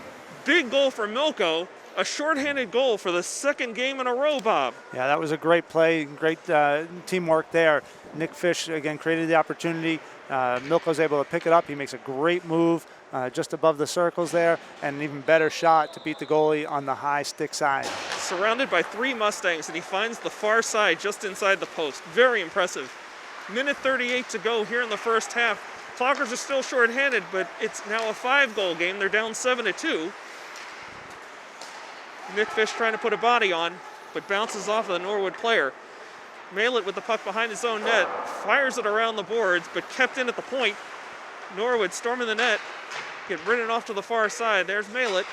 Big goal for Milko. a shorthanded goal for the second game in a row, Bob. Yeah, that was a great play, great teamwork there. Nick Fish, again, created the opportunity. Milko's able to pick it up. He makes a great move just above the circles there, and an even better shot to beat the goalie on the high stick side. Surrounded by 3 Mustangs, and he finds the far side just inside the post. Very impressive. Minute 38 to go here in the first half. Clockers are still shorthanded, but it's now a 5-goal game. They're down 7-2. Nick Fish trying to put a body on, but bounces off of the Norwood player. Malett with the puck behind his own net, fires it around the boards, but kept in at the point. Norwood storming the net, get ridden off to the far side. There's Malett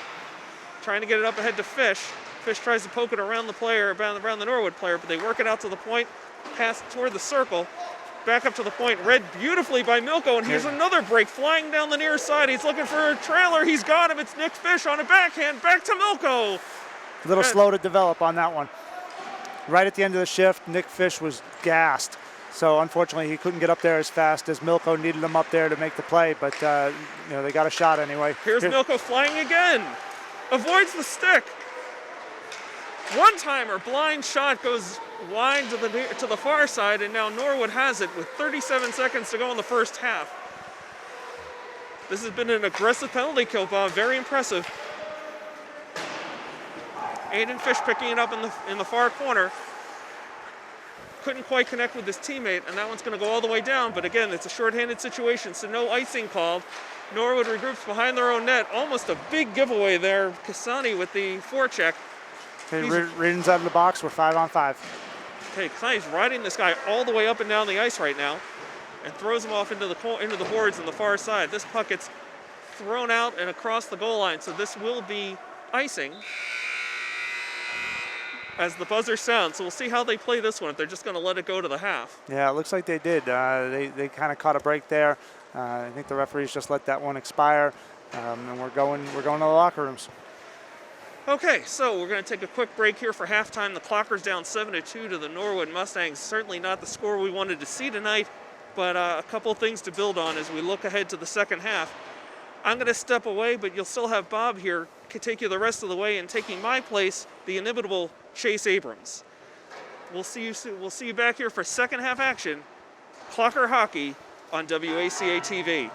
trying to get it up ahead to Fish. Fish tries to poke it around the player, around the Norwood player, but they work it out to the point, pass toward the circle, back up to the point, read beautifully by Milko, and here's another break flying down the near side. He's looking for a trailer. He's got him. It's Nick Fish on a backhand, back to Milko. A little slow to develop on that one. Right at the end of the shift, Nick Fish was gassed. So unfortunately, he couldn't get up there as fast as Milko needed him up there to make the play, but they got a shot anyway. Here's Milko flying again. Avoids the stick. One-timer, blind shot goes wide to the far side, and now Norwood has it with 37 seconds to go in the first half. This has been an aggressive penalty kill, Bob. Very impressive. Aiden Fish picking it up in the far corner. Couldn't quite connect with his teammate, and that one's going to go all the way down. But again, it's a shorthanded situation, so no icing called. Norwood regroups behind their own net. Almost a big giveaway there. Kasani with the forecheck. Okay, Reardon's out of the box. We're 5-on-5. Okay, Kasani's riding this guy all the way up and down the ice right now, and throws him off into the boards on the far side. This puck gets thrown out and across the goal line, so this will be icing as the buzzer sounds. So we'll see how they play this one, if they're just going to let it go to the half. Yeah, it looks like they did. They kind of caught a break there. I think the referees just let that one expire, and we're going to the locker rooms. Okay, so we're going to take a quick break here for halftime. The Clockers down 7-2 to the Norwood Mustangs. Certainly not the score we wanted to see tonight, but a couple things to build on as we look ahead to the second half. I'm going to step away, but you'll still have Bob here to take you the rest of the way, and taking my place, the inimitable Chase Abrams. We'll see you soon. We'll see you back here for second half action. Clocker Hockey on WACA-TV.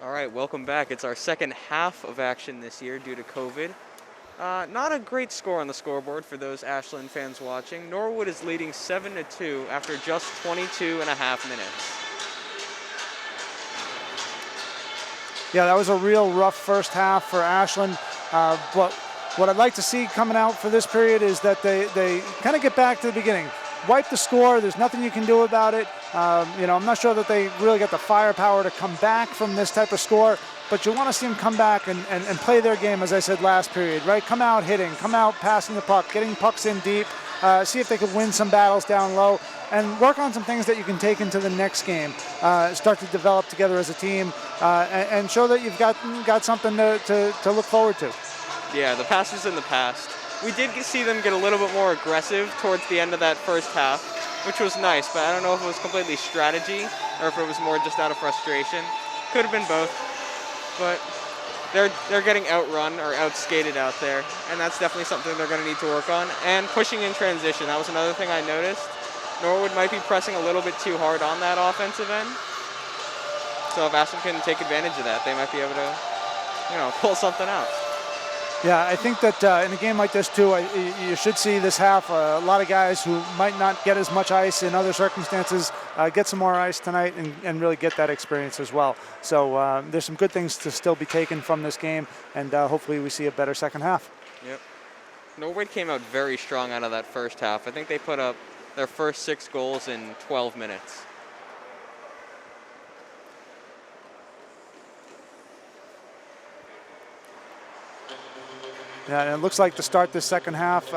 All right, welcome back. It's our second half of action this year due to COVID. Not a great score on the scoreboard for those Ashland fans watching. Norwood is leading 7-2 after just 22 and a half minutes. Yeah, that was a real rough first half for Ashland. But what I'd like to see coming out for this period is that they kind of get back to the beginning. Wipe the score. There's nothing you can do about it. I'm not sure that they really got the firepower to come back from this type of score, but you want to see them come back and play their game, as I said last period, right? Come out hitting, come out passing the puck, getting pucks in deep, see if they could win some battles down low, and work on some things that you can take into the next game. Start to develop together as a team, and show that you've got something to look forward to. Yeah, the past is in the past. We did see them get a little bit more aggressive towards the end of that first half, which was nice, but I don't know if it was completely strategy or if it was more just out of frustration. Could have been both, but they're getting outrun or outskated out there, and that's definitely something they're going to need to work on. And pushing in transition, that was another thing I noticed. Norwood might be pressing a little bit too hard on that offensive end, so if Ashland can take advantage of that, they might be able to, pull something out. Yeah, I think that in a game like this, too, you should see this half a lot of guys who might not get as much ice in other circumstances get some more ice tonight and really get that experience as well. So there's some good things to still be taken from this game, and hopefully we see a better second half. Yep. Norwood came out very strong out of that first half. I think they put up their first 6 goals in 12 minutes. Yeah, and it looks like to start this second half,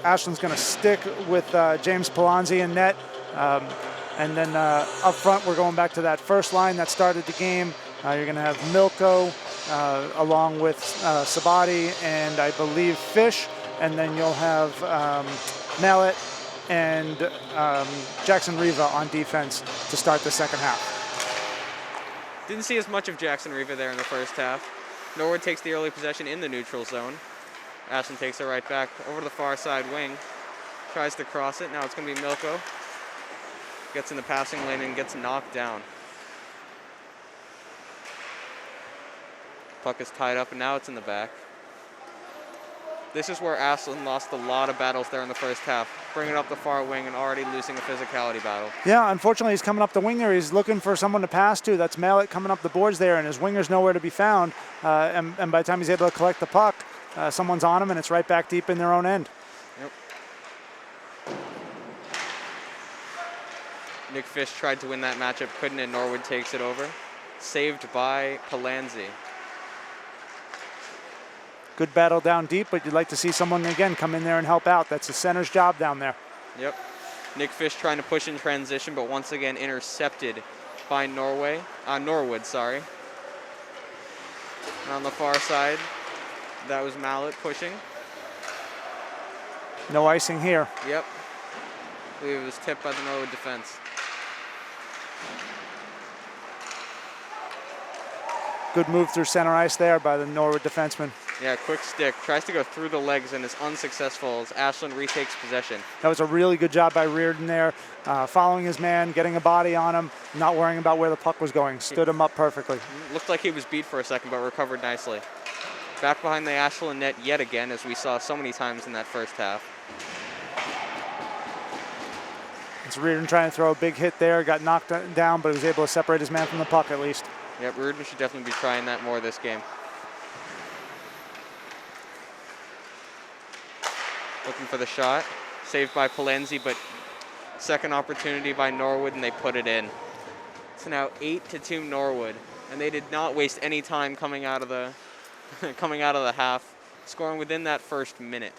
Ashland's going to stick with James Palanzi in net. And then up front, we're going back to that first line that started the game. You're going to have Milko along with Sabati and I believe Fish. And then you'll have Malett and Jackson Riva on defense to start the second half. Didn't see as much of Jackson Riva there in the first half. Norwood takes the early possession in the neutral zone. Ashland takes it right back over to the far side wing. Tries to cross it. Now it's going to be Milko. Gets in the passing lane and gets knocked down. Puck is tied up and now it's in the back. This is where Ashland lost a lot of battles there in the first half, bringing up the far wing and already losing a physicality battle. Yeah, unfortunately, he's coming up the winger. He's looking for someone to pass to. That's Mallet coming up the boards there, and his winger's nowhere to be found. And by the time he's able to collect the puck, someone's on him, and it's right back deep in their own end. Yep. Nick Fish tried to win that matchup, couldn't, and Norwood takes it over. Saved by Palanzi. Good battle down deep, but you'd like to see someone, again, come in there and help out. That's the center's job down there. Yep. Nick Fish trying to push in transition, but once again intercepted by Norwood. And on the far side, that was Mallet pushing. No icing here. Yep. I believe it was tipped by the Norwood defense. Good move through center ice there by the Norwood defenseman. Yeah, quick stick. Tries to go through the legs and is unsuccessful as Ashland retakes possession. That was a really good job by Reardon there, following his man, getting a body on him, not worrying about where the puck was going. Stood him up perfectly. Looked like he was beat for a second, but recovered nicely. Back behind the Ashland net yet again, as we saw so many times in that first half. It's Reardon trying to throw a big hit there, got knocked down, but was able to separate his man from the puck at least. Yep, Reardon should definitely be trying that more this game. Looking for the shot. Saved by Palanzi, but second opportunity by Norwood, and they put it in. It's now 8-2 Norwood, and they did not waste any time coming out of the half, scoring within that first minute.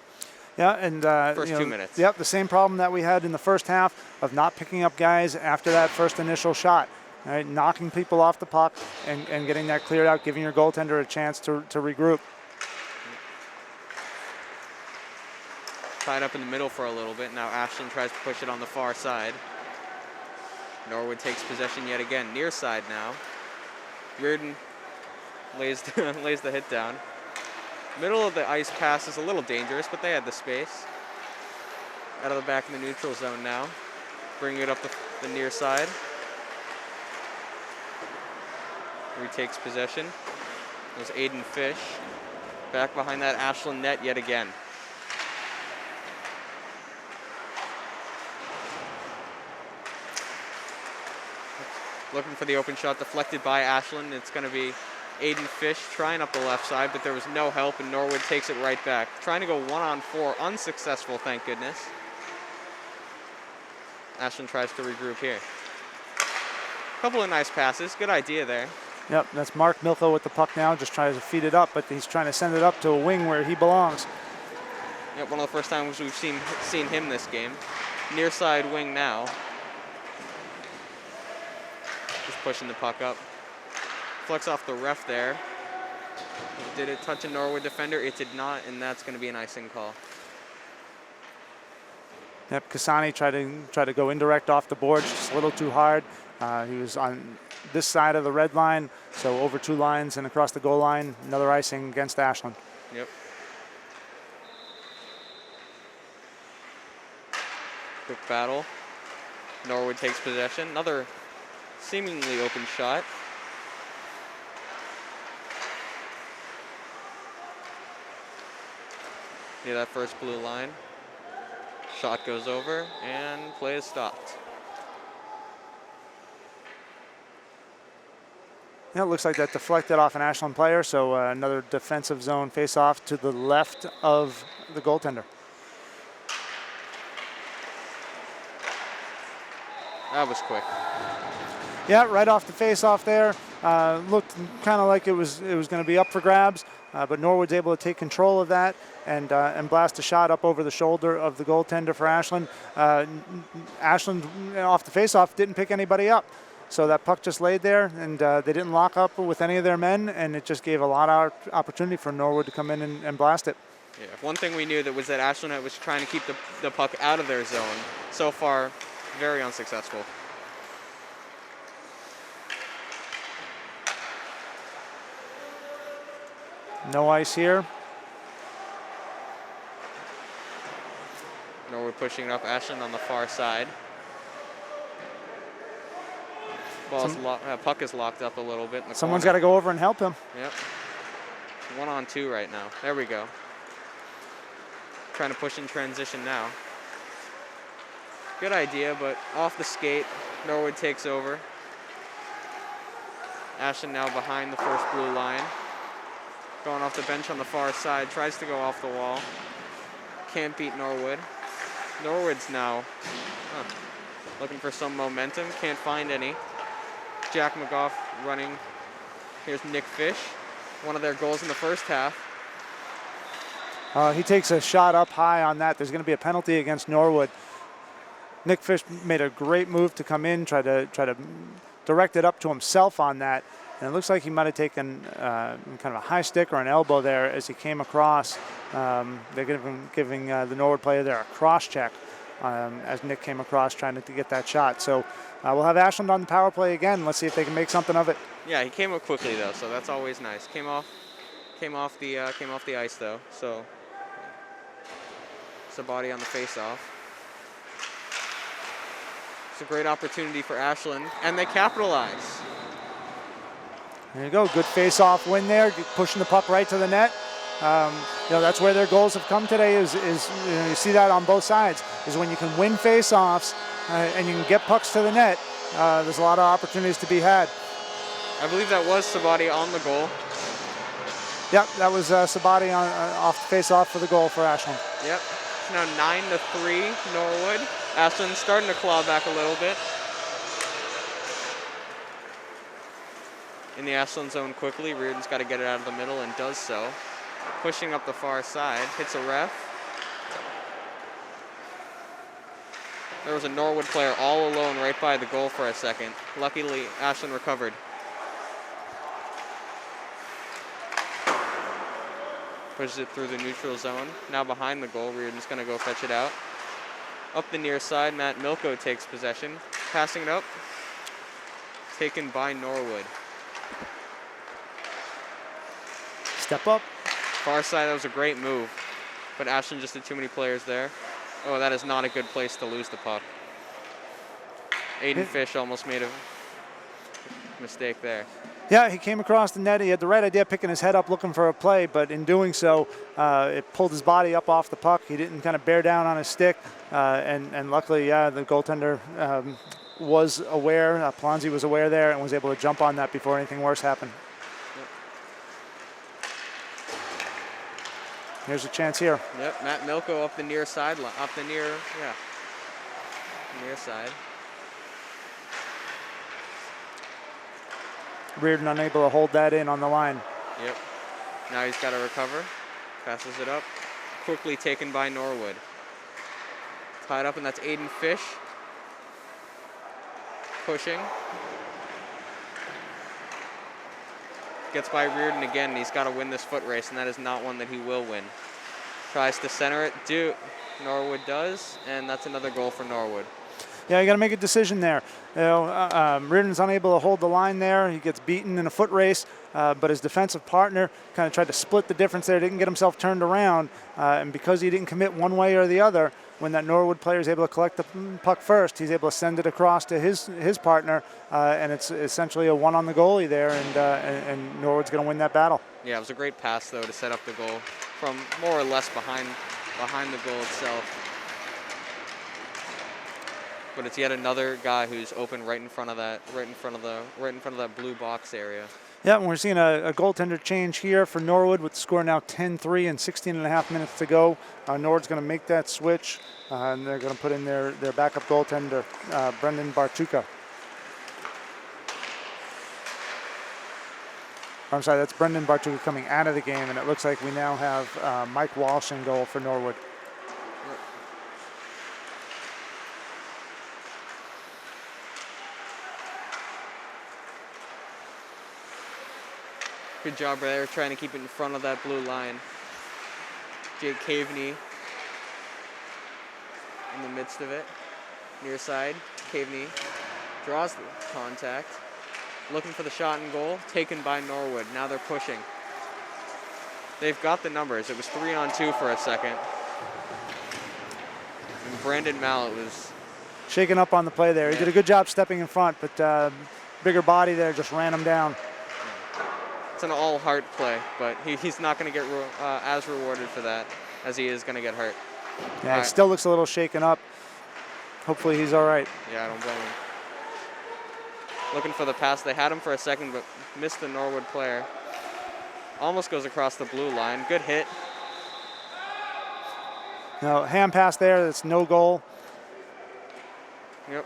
Yeah, and first 2 minutes. Yep, the same problem that we had in the first half of not picking up guys after that first initial shot. Right, knocking people off the puck and getting that cleared out, giving your goaltender a chance to regroup. Tied up in the middle for a little bit. Now Ashland tries to push it on the far side. Norwood takes possession yet again. Near side now. Reardon lays the hit down. Middle of the ice pass is a little dangerous, but they had the space. Out of the back in the neutral zone now. Bringing it up the near side. Retakes possession. It was Aiden Fish. Back behind that Ashland net yet again. Looking for the open shot, deflected by Ashland. It's going to be Aiden Fish trying up the left side, but there was no help, and Norwood takes it right back. Trying to go 1-on-4, unsuccessful, thank goodness. Ashland tries to regroup here. Couple of nice passes, good idea there. Yep, that's Mark Milko with the puck now, just tries to feed it up, but he's trying to send it up to a wing where he belongs. Yep, one of the first times we've seen him this game. Near side wing now. Just pushing the puck up. Flex off the ref there. Did it touch a Norwood defender? It did not, and that's going to be an icing call. Yep, Kasani tried to go indirect off the boards, just a little too hard. He was on this side of the red line, so over 2 lines and across the goal line. Another icing against Ashland. Yep. Quick battle. Norwood takes possession. Another seemingly open shot. Near that first blue line. Shot goes over and play is stopped. Yeah, it looks like that deflected off an Ashland player, so another defensive zone face-off to the left of the goaltender. That was quick. Yeah, right off the face-off there. Looked kind of like it was going to be up for grabs, but Norwood's able to take control of that and blast a shot up over the shoulder of the goaltender for Ashland. Ashland, off the face-off, didn't pick anybody up. So that puck just laid there, and they didn't lock up with any of their men, and it just gave a lot of opportunity for Norwood to come in and blast it. Yeah, one thing we knew was that Ashland was trying to keep the puck out of their zone. So far, very unsuccessful. No ice here. Norwood pushing it up. Ashland on the far side. Puck is locked up a little bit in the Someone's got to go over and help him. Yep. 1-on-2 right now. There we go. Trying to push in transition now. Good idea, but off the skate. Norwood takes over. Ashland now behind the first blue line. Going off the bench on the far side. Tries to go off the wall. Can't beat Norwood. Norwood's now looking for some momentum. Can't find any. Jack McGough running. Here's Nick Fish. One of their goals in the first half. He takes a shot up high on that. There's going to be a penalty against Norwood. Nick Fish made a great move to come in, try to direct it up to himself on that. And it looks like he might have taken kind of a high stick or an elbow there as he came across. They're giving the Norwood player there a cross check as Nick came across trying to get that shot. So we'll have Ashland on the power play again. Let's see if they can make something of it. Yeah, he came up quickly though, so that's always nice. Came off the ice though. So Sabati on the face-off. It's a great opportunity for Ashland, and they capitalize. There you go, good face-off win there, pushing the puck right to the net. That's where their goals have come today. Is you see that on both sides. Is when you can win face-offs and you can get pucks to the net. There's a lot of opportunities to be had. I believe that was Sabati on the goal. Yep, that was Sabati off the face-off for the goal for Ashland. Yep. It's now 9-3 Norwood. Ashland starting to claw back a little bit. In the Ashland zone quickly. Reardon's got to get it out of the middle and does so. Pushing up the far side. Hits a ref. There was a Norwood player all alone right by the goal for a second. Luckily, Ashland recovered. Pushes it through the neutral zone. Now behind the goal. Reardon's going to go fetch it out. Up the near side, Matt Milko takes possession. Passing it up. Taken by Norwood. Step up. Far side, that was a great move. But Ashland just had too many players there. Oh, that is not a good place to lose the puck. Aiden Fish almost made a mistake there. Yeah, he came across the net. He had the right idea, picking his head up, looking for a play, but in doing so, it pulled his body up off the puck. He didn't kind of bear down on his stick, and luckily, the goaltender was aware. Palazzi was aware there and was able to jump on that before anything worse happened. Yep. Here's a chance here. Yep, Matt Milko up the near sideline, near side. Reardon unable to hold that in on the line. Yep. Now he's got to recover. Passes it up. Quickly taken by Norwood. Tied up, and that's Aiden Fish. Pushing. Gets by Reardon again, and he's got to win this foot race, and that is not one that he will win. Tries to center it. Norwood does, and that's another goal for Norwood. Yeah, you got to make a decision there. Reardon's unable to hold the line there. He gets beaten in a foot race, but his defensive partner kind of tried to split the difference there, didn't get himself turned around, and because he didn't commit one way or the other, when that Norwood player is able to collect the puck first, he's able to send it across to his partner, and it's essentially a one on the goalie there, and Norwood's going to win that battle. Yeah, it was a great pass though to set up the goal from more or less behind the goal itself. But it's yet another guy who's open right in front of that blue box area. Yeah, and we're seeing a goaltender change here for Norwood with the score now 10-3 and 16 and a half minutes to go. Norwood's going to make that switch, and they're going to put in their backup goaltender, Brendan Bartuka. I'm sorry, that's Brendan Bartuka coming out of the game, and it looks like we now have Mike Walsh in goal for Norwood. Good job there, trying to keep it in front of that blue line. Jake Caveney in the midst of it. Near side, Caveney draws the contact. Looking for the shot and goal, taken by Norwood. Now they're pushing. They've got the numbers. It was 3-on-2 for a second. And Brandon Mallett was shaking up on the play there. He did a good job stepping in front, but bigger body there just ran him down. It's an all-heart play, but he's not going to get as rewarded for that as he is going to get hurt. Yeah, he still looks a little shaken up. Hopefully he's all right. Yeah, I don't blame him. Looking for the pass. They had him for a second, but missed the Norwood player. Almost goes across the blue line. Good hit. No, hand pass there. That's no goal. Yep.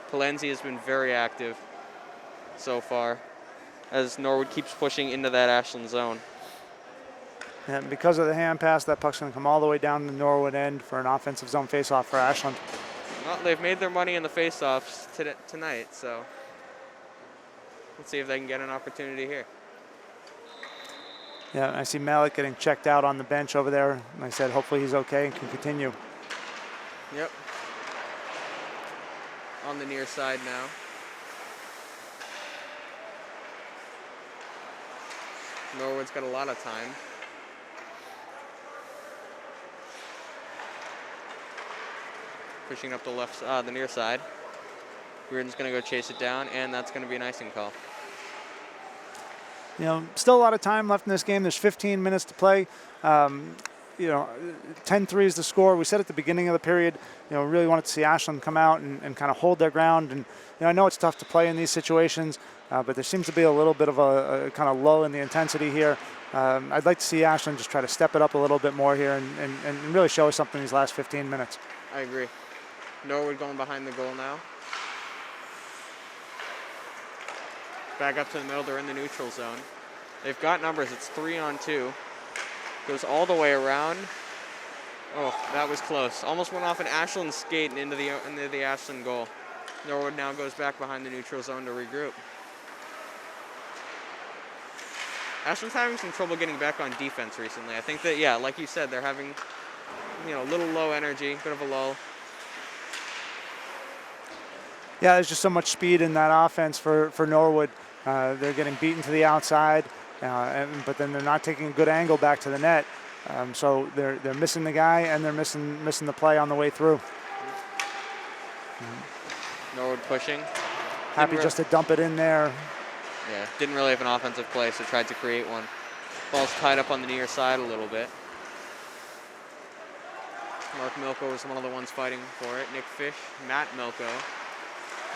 Palenzi has been very active so far as Norwood keeps pushing into that Ashland zone. And because of the hand pass, that puck's going to come all the way down the Norwood end for an offensive zone faceoff for Ashland. Well, they've made their money in the faceoffs tonight, so let's see if they can get an opportunity here. Yeah, I see Mallett getting checked out on the bench over there. Like I said, hopefully he's okay and can continue. Yep. On the near side now. Norwood's got a lot of time. Pushing up the the near side. Reardon's going to go chase it down, and that's going to be an icing call. You know, still a lot of time left in this game. There's 15 minutes to play. You know, 10-3 is the score. We said at the beginning of the period, you know, really wanted to see Ashland come out and kind of hold their ground. And, you know, I know it's tough to play in these situations, but there seems to be a little bit of a kind of low in the intensity here. I'd like to see Ashland just try to step it up a little bit more here and really show us something these last 15 minutes. I agree. Norwood going behind the goal now. Back up to the middle. They're in the neutral zone. They've got numbers. It's 3-on-2. Goes all the way around. Oh, that was close. Almost went off an Ashland skate and into the Ashland goal. Norwood now goes back behind the neutral zone to regroup. Ashland's having some trouble getting back on defense recently. I think that, yeah, like you said, they're having, you know, a little low energy, bit of a lull. Yeah, there's just so much speed in that offense for Norwood. They're getting beaten to the outside, but then they're not taking a good angle back to the net. So they're missing the guy and they're missing the play on the way through. Norwood pushing. Happy just to dump it in there. Yeah, didn't really have an offensive play, so tried to create one. Ball's tied up on the near side a little bit. Mark Milko was one of the ones fighting for it. Nick Fish, Matt Milko,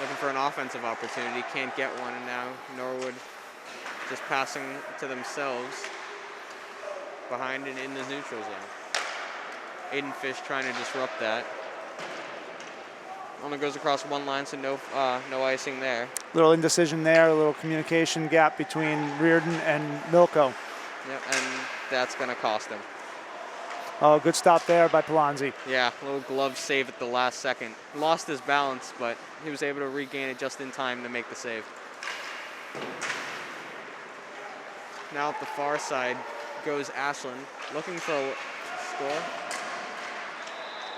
looking for an offensive opportunity, can't get one, and now Norwood just passing to themselves behind and in the neutral zone. Aiden Fish trying to disrupt that. Only goes across one line, so no icing there. Little indecision there, a little communication gap between Reardon and Milko. Yep, and that's going to cost him. Oh, good stop there by Palanzi. Yeah, a little glove save at the last second. Lost his balance, but he was able to regain it just in time to make the save. Now at the far side goes Ashland, looking for a score.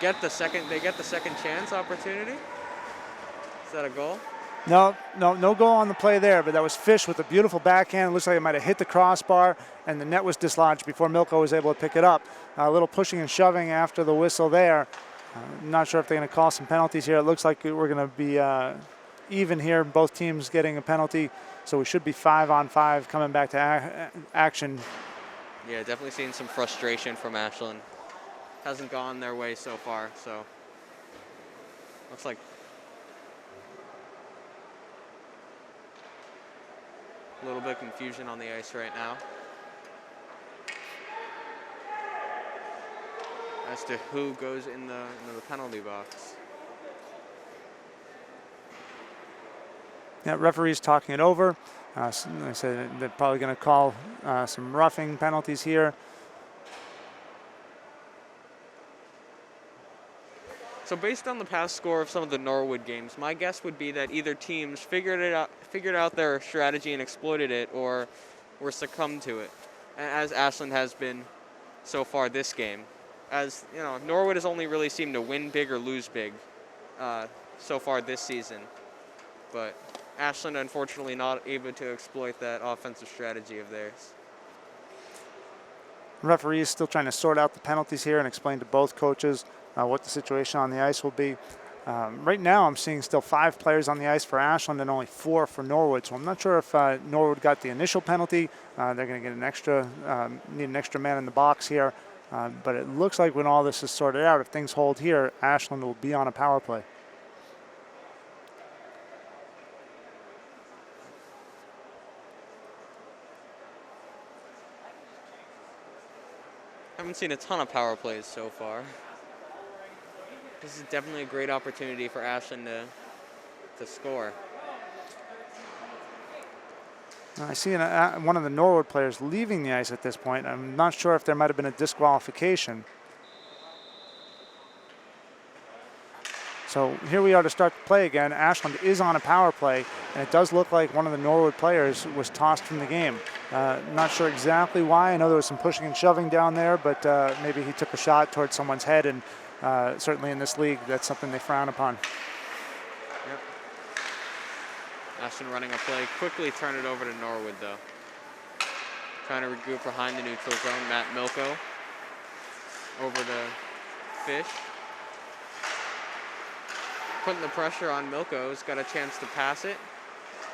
They get the second chance opportunity. Is that a goal? No goal on the play there, but that was Fish with a beautiful backhand. It looks like it might have hit the crossbar, and the net was dislodged before Milko was able to pick it up. A little pushing and shoving after the whistle there. Not sure if they're going to call some penalties here. It looks like we're going to be even here, both teams getting a penalty, so we should be 5-on-5 coming back to action. Yeah, definitely seeing some frustration from Ashland. Hasn't gone their way so far, so looks like a little bit of confusion on the ice right now as to who goes into the penalty box. Yeah, referee's talking it over. So I said they're probably going to call some roughing penalties here. So based on the past score of some of the Norwood games, my guess would be that either teams figured out their strategy and exploited it, or were succumbed to it, as Ashland has been so far this game. As you know, Norwood has only really seemed to win big or lose big so far this season, but Ashland unfortunately not able to exploit that offensive strategy of theirs. The referee is still trying to sort out the penalties here and explain to both coaches what the situation on the ice will be. Right now, I'm seeing still 5 players on the ice for Ashland and only 4 for Norwood. So I'm not sure if Norwood got the initial penalty. They're going to get an extra, need an extra man in the box here. But it looks like when all this is sorted out, if things hold here, Ashland will be on a power play. Haven't seen a ton of power plays so far. This is definitely a great opportunity for Ashland to score. I see one of the Norwood players leaving the ice at this point. I'm not sure if there might have been a disqualification. So here we are to start the play again. Ashland is on a power play, and it does look like one of the Norwood players was tossed from the game. Not sure exactly why. I know there was some pushing and shoving down there, but maybe he took a shot towards someone's head, and certainly in this league, that's something they frown upon. Yep. Ashland running a play, quickly turn it over to Norwood though. Trying to regroup behind the neutral zone. Matt Milko over to Fish. Putting the pressure on Milko. He's got a chance to pass it.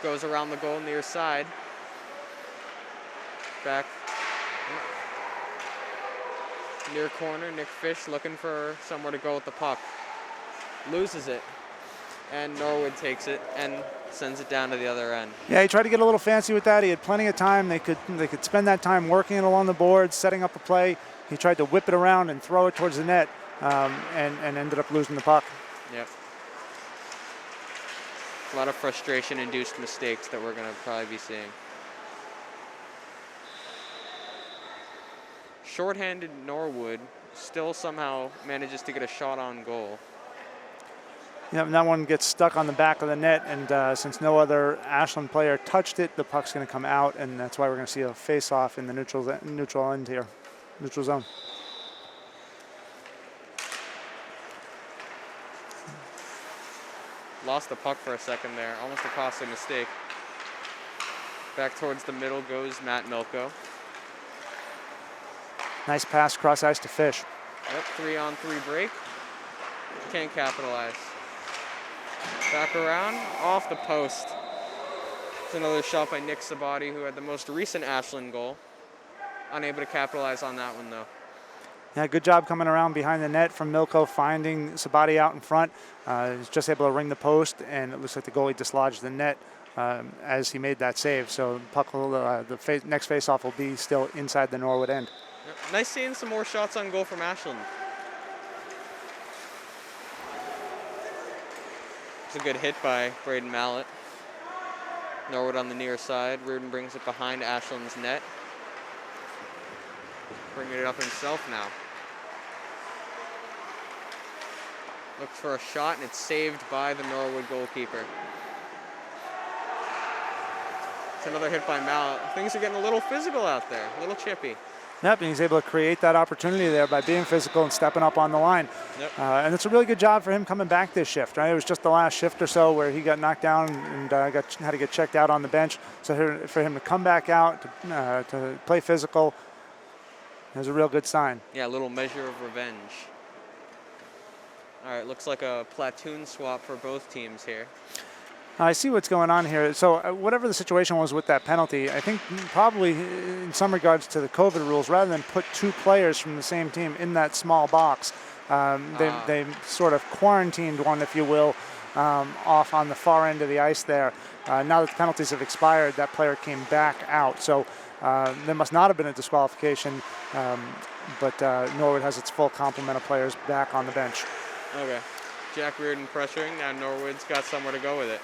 Goes around the goal near side. Back. Near corner, Nick Fish looking for somewhere to go with the puck. Loses it. And Norwood takes it and sends it down to the other end. Yeah, he tried to get a little fancy with that. He had plenty of time. They could spend that time working it along the boards, setting up a play. He tried to whip it around and throw it towards the net, and ended up losing the puck. Yep. A lot of frustration-induced mistakes that we're going to probably be seeing. Shorthanded Norwood still somehow manages to get a shot on goal. Yeah, and that one gets stuck on the back of the net, and since no other Ashland player touched it, the puck's going to come out, and that's why we're going to see a face-off in the neutral end here, neutral zone. Lost the puck for a second there, almost a costly mistake. Back towards the middle goes Matt Milko. Nice pass cross ice to Fish. Yep, 3-on-3 break. Can't capitalize. Back around, off the post. It's another shot by Nick Sabati, who had the most recent Ashland goal. Unable to capitalize on that one, though. Yeah, good job coming around behind the net from Milko, finding Sabati out in front. He's just able to ring the post, and it looks like the goalie dislodged the net as he made that save. So puck will, next face-off will be still inside the Norwood end. Yep. Nice seeing some more shots on goal from Ashland. It's a good hit by Braden Mallett. Norwood on the near side. Reardon brings it behind Ashland's net. Bringing it up himself now. Looks for a shot, and it's saved by the Norwood goalkeeper. It's another hit by Mallett. Things are getting a little physical out there, a little chippy. Yep, and he's able to create that opportunity there by being physical and stepping up on the line. Yep. And it's a really good job for him coming back this shift, right? It was just the last shift or so where he got knocked down and had to get checked out on the bench. So for him to come back out, to play physical, is a real good sign. Yeah, a little measure of revenge. All right, looks like a platoon swap for both teams here. I see what's going on here. So whatever the situation was with that penalty, I think probably in some regards to the COVID rules, rather than put 2 players from the same team in that small box, they sort of quarantined one, if you will, off on the far end of the ice there. Now that the penalties have expired, that player came back out. So there must not have been a disqualification, but Norwood has its full complement of players back on the bench. Okay. Jack Reardon pressuring. Now Norwood's got somewhere to go with it.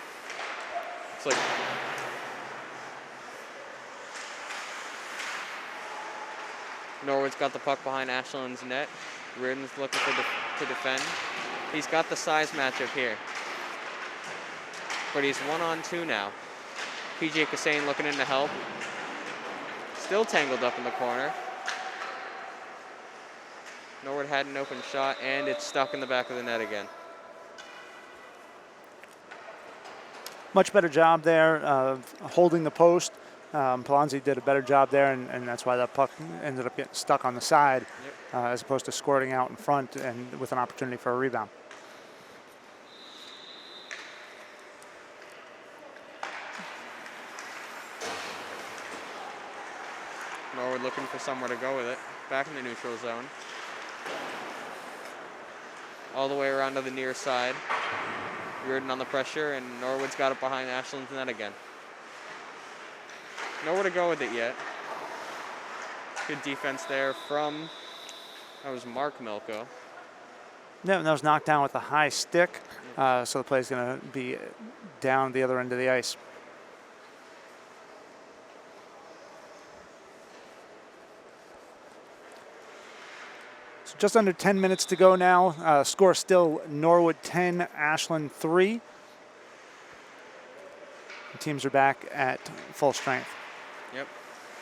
It's like Norwood's got the puck behind Ashland's net. Reardon's looking to defend. He's got the size matchup here. But he's 1-on-2 now. PJ Kassane looking in to help. Still tangled up in the corner. Norwood had an open shot, and it's stuck in the back of the net again. Much better job there of holding the post Palazzi did a better job there, and that's why that puck ended up getting stuck on the side, as opposed to squirting out in front and with an opportunity for a rebound. Norwood looking for somewhere to go with it. Back in the neutral zone. All the way around to the near side. Reardon on the pressure, and Norwood's got it behind Ashland's net again. Nowhere to go with it yet. Good defense there from, that was Mark Milko. Yeah, that was knocked down with a high stick, so the play is going to be down the other end of the ice. So just under 10 minutes to go now. Score still Norwood 10, Ashland 3. The teams are back at full strength. Yep,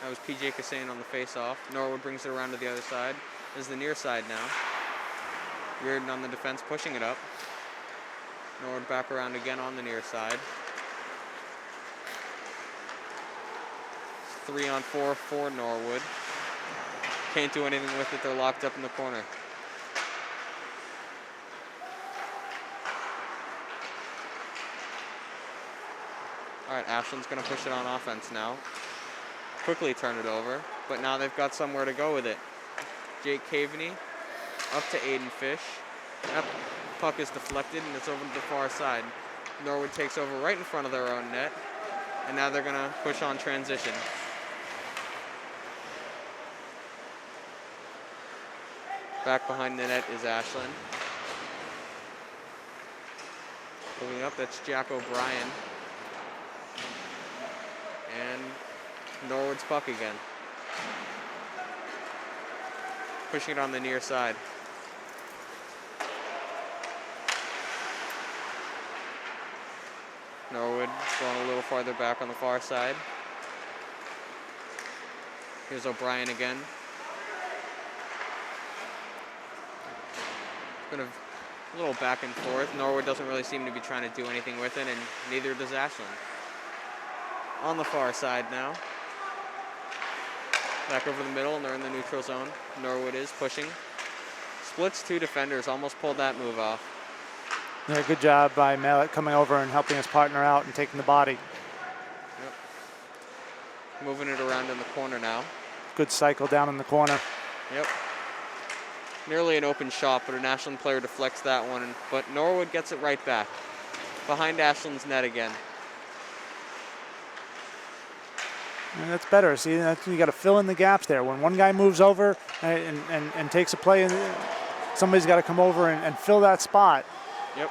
that was PJ Kassane on the face-off. Norwood brings it around to the other side. This is the near side now. Reardon on the defense, pushing it up. Norwood back around again on the near side. 3-on-4 for Norwood. Can't do anything with it, they're locked up in the corner. All right, Ashland's gonna push it on offense now. Quickly turn it over, but now they've got somewhere to go with it. Jake Caveney up to Aiden Fish. That puck is deflected and it's over to the far side. Norwood takes over right in front of their own net, and now they're gonna push on transition. Back behind the net is Ashland. Moving up, that's Jack O'Brien. And Norwood's puck again. Pushing it on the near side. Norwood going a little farther back on the far side. Here's O'Brien again. Been a little back and forth. Norwood doesn't really seem to be trying to do anything with it, and neither does Ashland. On the far side now. Back over the middle, and they're in the neutral zone. Norwood is pushing. Splits two defenders, almost pulled that move off. Yeah, good job by Mallet coming over and helping his partner out and taking the body. Yep. Moving it around in the corner now. Good cycle down in the corner. Yep. Nearly an open shot, but an Ashland player deflects that one. But Norwood gets it right back. Behind Ashland's net again. And that's better. See, you got to fill in the gaps there. When one guy moves over and takes a play, somebody's got to come over and fill that spot. Yep.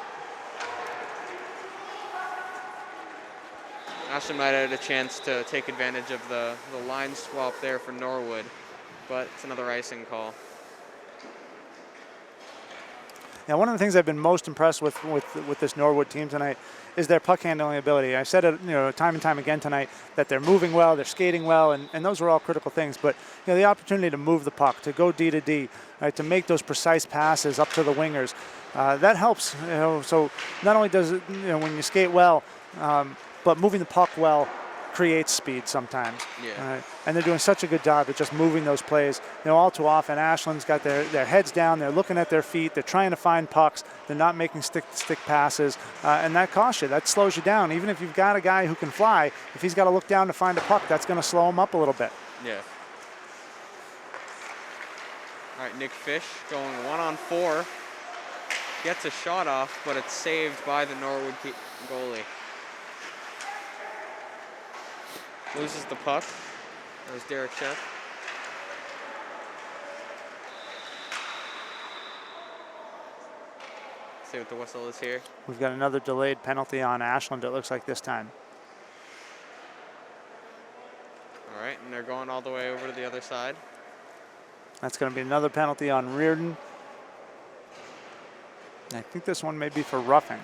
Ashland might have had a chance to take advantage of the line swap there for Norwood, but it's another icing call. Now, one of the things I've been most impressed with this Norwood team tonight is their puck handling ability. I said it, time and time again tonight that they're moving well, they're skating well, and those were all critical things. But the opportunity to move the puck, to go D to D, right, to make those precise passes up to the wingers, that helps. So not only does it, when you skate well, but moving the puck well creates speed sometimes. Yeah. And they're doing such a good job at just moving those plays. All too often Ashland's got their heads down, they're looking at their feet, they're trying to find pucks, they're not making stick passes, and that costs you, that slows you down. Even if you've got a guy who can fly, if he's got to look down to find a puck, that's going to slow him up a little bit. Yeah. All right, Nick Fish going 1-on-4. Gets a shot off, but it's saved by the Norwood goalie. Loses the puck. That was Derek Sheff. See what the whistle is here. We've got another delayed penalty on Ashland, it looks like this time. All right, and they're going all the way over to the other side. That's going to be another penalty on Reardon. I think this one may be for roughing.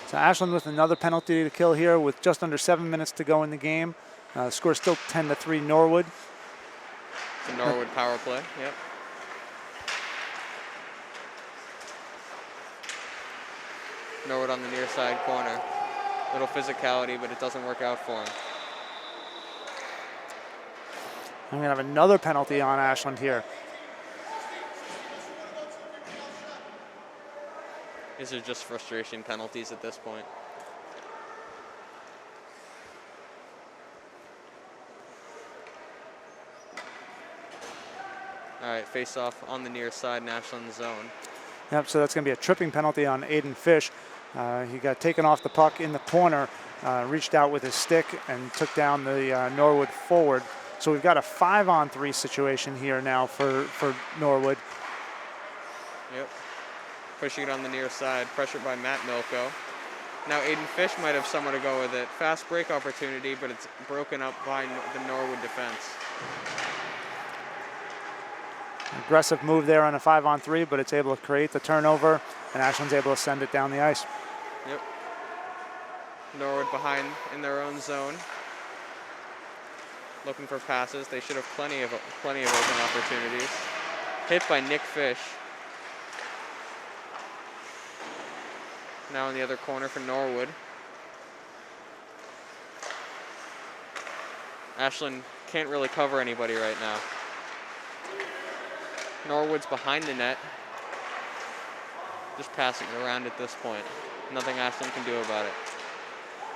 So Ashland with another penalty to kill here with just under 7 minutes to go in the game. The score is still 10-3 Norwood. It's a Norwood power play. Yep. Norwood on the near side corner. Little physicality, but it doesn't work out for him. I'm going to have another penalty on Ashland here. These are just frustration penalties at this point. All right, face off on the near side, Ashland zone. Yep, so that's going to be a tripping penalty on Aiden Fish. He got taken off the puck in the corner, reached out with his stick and took down the Norwood forward. So we've got a 5-on-3 situation here now for Norwood. Yep. Pushing it on the near side, pressured by Matt Milko. Now Aiden Fish might have somewhere to go with it. Fast break opportunity, but it's broken up by the Norwood defense. Aggressive move there on a 5-on-3, but it's able to create the turnover, and Ashland's able to send it down the ice. Yep. Norwood behind in their own zone. Looking for passes. They should have plenty of open opportunities. Hit by Nick Fish. Now in the other corner for Norwood. Ashland can't really cover anybody right now. Norwood's behind the net. Just passing around at this point. Nothing Ashland can do about it.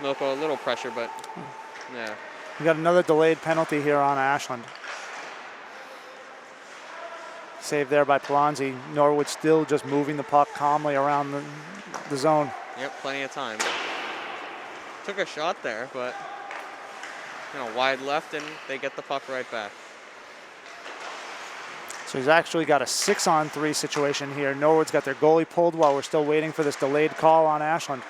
Milko, a little pressure, but yeah. We got another delayed penalty here on Ashland. Saved there by Palonzi. Norwood still just moving the puck calmly around the zone. Yep, plenty of time. Took a shot there, but wide left, and they get the puck right back. So he's actually got a 6-on-3 situation here. Norwood's got their goalie pulled while we're still waiting for this delayed call on Ashland.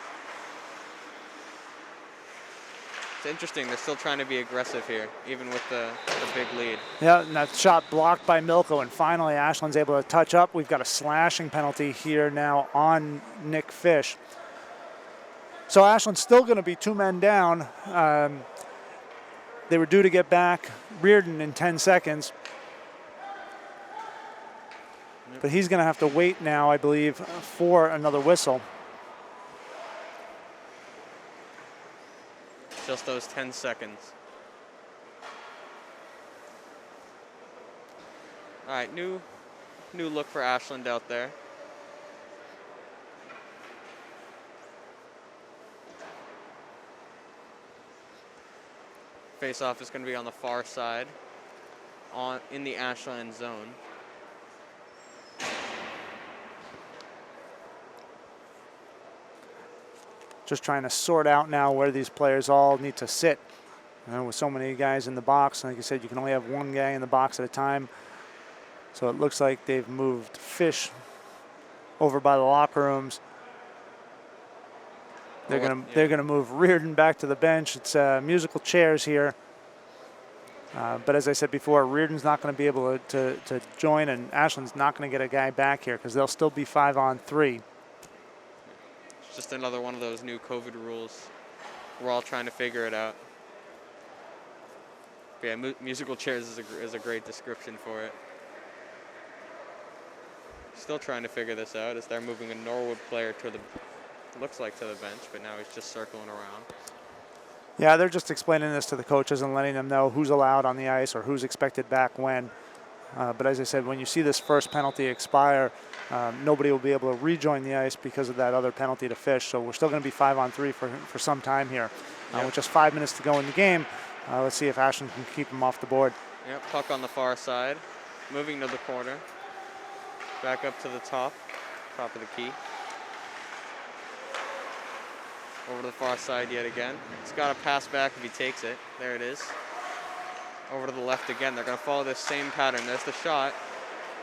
It's interesting. They're still trying to be aggressive here, even with the big lead. Yeah, and that shot blocked by Milko, and finally Ashland's able to touch up. We've got a slashing penalty here now on Nick Fish. So Ashland's still going to be 2 men down. They were due to get back Reardon in 10 seconds. But he's going to have to wait now, I believe, for another whistle. Just those 10 seconds. All right, new look for Ashland out there. Face-off is going to be on the far side, in the Ashland zone. Just trying to sort out now where these players all need to sit. With so many guys in the box, like I said, you can only have one guy in the box at a time. So it looks like they've moved Fish over by the locker rooms. They're gonna move Reardon back to the bench. It's musical chairs here. But as I said before, Reardon's not going to be able to join, and Ashland's not going to get a guy back here because they'll still be 5-on-3. Just another one of those new COVID rules. We're all trying to figure it out. But yeah, musical chairs is a great description for it. Still trying to figure this out as they're moving a Norwood player looks like to the bench, but now he's just circling around. Yeah, they're just explaining this to the coaches and letting them know who's allowed on the ice or who's expected back when. But as I said, when you see this first penalty expire, nobody will be able to rejoin the ice because of that other penalty to Fish. So we're still going to be 5-on-3 for some time here. With just 5 minutes to go in the game, let's see if Ashland can keep him off the board. Yep, puck on the far side, moving to the corner, back up to the top of the key. Over to the far side yet again. He's got to pass back if he takes it. There it is. Over to the left again. They're going to follow this same pattern. There's the shot.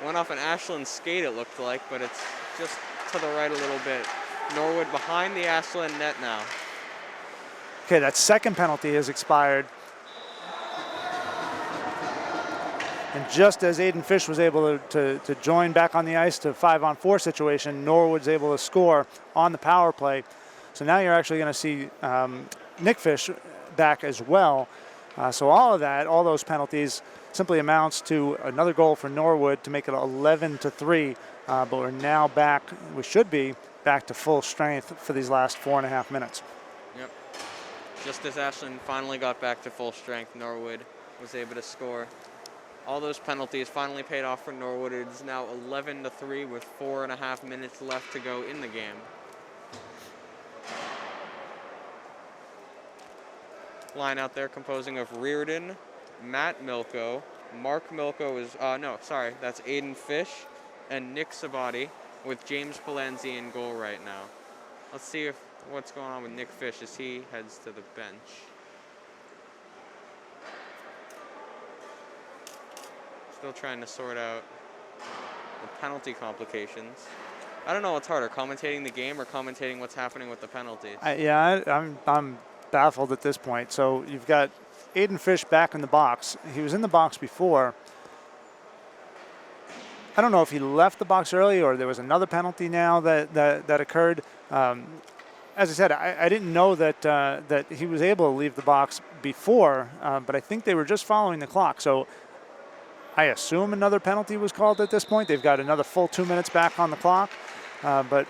Went off an Ashland skate, it looked like, but it's just to the right a little bit. Norwood behind the Ashland net now. Okay, that second penalty has expired. And just as Aiden Fish was able to join back on the ice to 5-on-4 situation, Norwood's able to score on the power play. So now you're actually going to see Nick Fish back as well. So all those penalties simply amounts to another goal for Norwood to make it 11-3. But we're now back, we should be back to full strength for these last 4.5 minutes. Yep. Just as Ashland finally got back to full strength, Norwood was able to score. All those penalties finally paid off for Norwood. It is now 11-3 with 4.5 minutes left to go in the game. Line out there composing of Reardon, Matt Milko, Mark Milko is, that's Aiden Fish, and Nick Sabati, with James Palenzi in goal right now. Let's see what's going on with Nick Fish as he heads to the bench. Still trying to sort out the penalty complications. I don't know what's harder, commentating the game or commentating what's happening with the penalties. I'm baffled at this point. So you've got Aiden Fish back in the box. He was in the box before. I don't know if he left the box early or there was another penalty now that occurred. As I said, I didn't know that he was able to leave the box before, but I think they were just following the clock. So I assume another penalty was called at this point. They've got another full 2 minutes back on the clock. But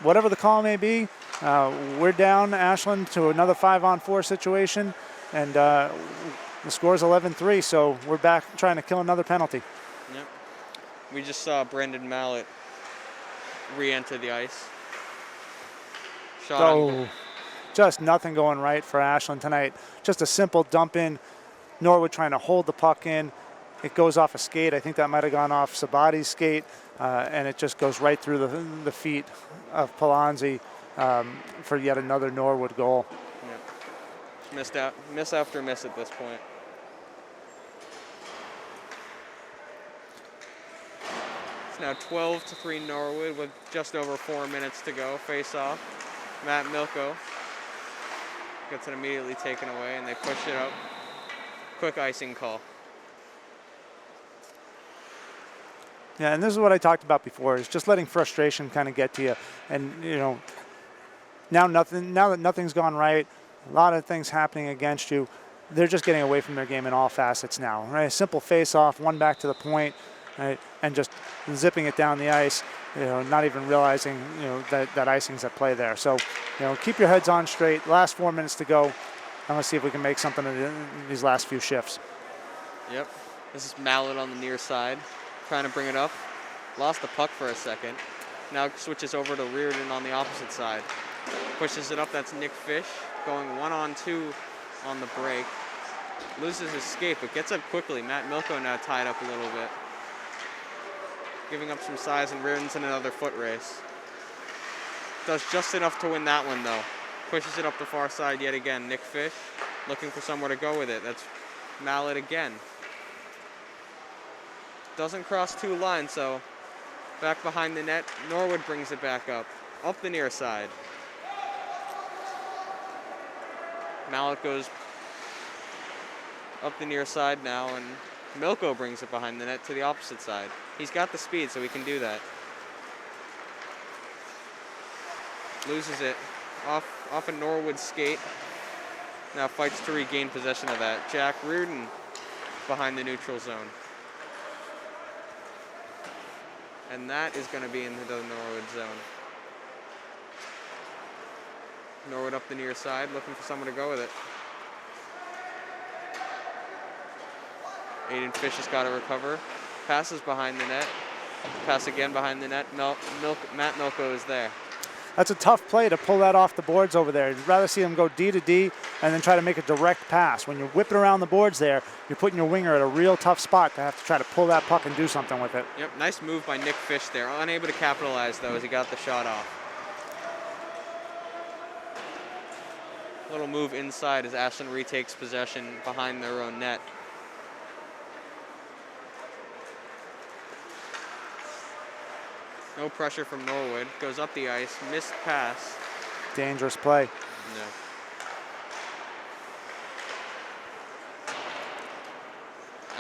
whatever the call may be, we're down, Ashland, to another 5-on-4 situation. And the score's 11-3, so we're back trying to kill another penalty. Yep. We just saw Brendan Mallett re-enter the ice. Just nothing going right for Ashland tonight. Just a simple dump in. Norwood trying to hold the puck in. It goes off a skate. I think that might have gone off Sabati's skate, and it just goes right through the feet of Palanzi for yet another Norwood goal. Yep. Miss after miss at this point. It's now 12-3 Norwood with just over 4 minutes to go. Face off. Matt Milko gets it immediately taken away, and they push it up. Quick icing call. Yeah, and this is what I talked about before, is just letting frustration kind of get to you. And, now that nothing's gone right, a lot of things happening against you, they're just getting away from their game in all facets now, right? A simple face-off, one back to the point, right? And just zipping it down the ice, not even realizing, that icing's at play there. So, keep your heads on straight. Last 4 minutes to go. I'm going to see if we can make something of these last few shifts. Yep. This is Mallett on the near side, trying to bring it up. Lost the puck for a second. Now switches over to Reardon on the opposite side. Pushes it up. That's Nick Fish going 1-on-2 on the break. Loses his skate, but gets up quickly. Matt Milko now tied up a little bit. Giving up some size, and Reardon's in another foot race. Does just enough to win that one, though. Pushes it up the far side yet again. Nick Fish looking for somewhere to go with it. That's Mallett again. Doesn't cross two lines, so back behind the net. Norwood brings it back up the near side. Mallett goes up the near side now, and Milko brings it behind the net to the opposite side. He's got the speed, so he can do that. Loses it off a Norwood skate. Now fights to regain possession of that. Jack Reardon behind the neutral zone. And that is going to be into the Norwood zone. Norwood up the near side, looking for someone to go with it. Aiden Fish has got to recover. Passes behind the net. Pass again behind the net. Matt Milko is there. That's a tough play to pull that off the boards over there. You'd rather see them go D to D and then try to make a direct pass. When you're whipping around the boards there, you're putting your winger at a real tough spot to have to try to pull that puck and do something with it. Yep, nice move by Nick Fish there. Unable to capitalize, though, as he got the shot off. Little move inside as Ashland retakes possession behind their own net. No pressure from Norwood. Goes up the ice. Missed pass. Dangerous play. No.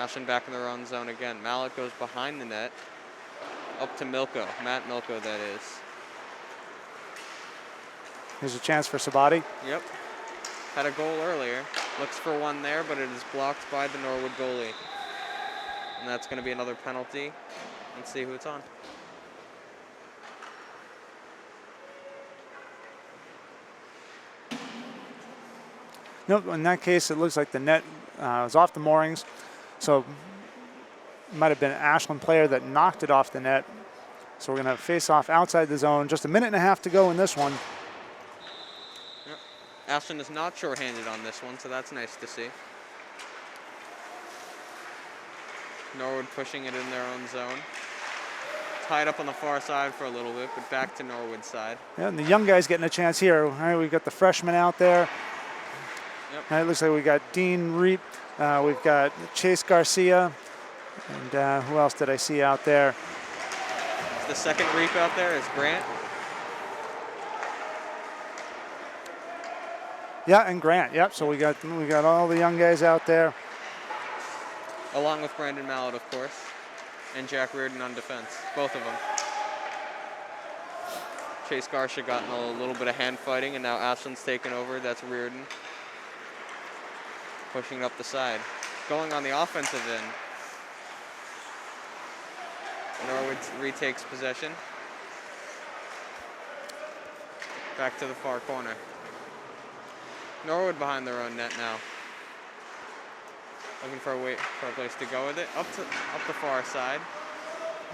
Ashland back in their own zone again. Mallett goes behind the net. Up to Milko. Matt Milko, that is. Here's a chance for Sabati. Yep. Had a goal earlier. Looks for one there, but it is blocked by the Norwood goalie. And that's going to be another penalty. Let's see who it's on. Nope, in that case, it looks like the net was off the moorings. So it might have been an Ashland player that knocked it off the net. So we're going to face off outside the zone. Just a minute and a half to go in this one. Yep. Ashland is not shorthanded on this one, so that's nice to see. Norwood pushing it in their own zone. Tied up on the far side for a little bit, but back to Norwood's side. Yeah, and the young guys getting a chance here. All right, we've got the freshman out there. Yep. And it looks like we got Dean Reap. We've got Chase Garcia. And who else did I see out there? The second Reap out there is Grant. Yeah, and Grant. Yep. So we got all the young guys out there. Along with Brandon Mallet, of course, and Jack Reardon on defense, both of them. Chase Garcia got in a little bit of hand fighting, and now Ashland's taken over. That's Reardon. Pushing up the side. Going on the offensive end. Norwood retakes possession. Back to the far corner. Norwood behind their own net now. Looking for a place to go with it. Up the far side.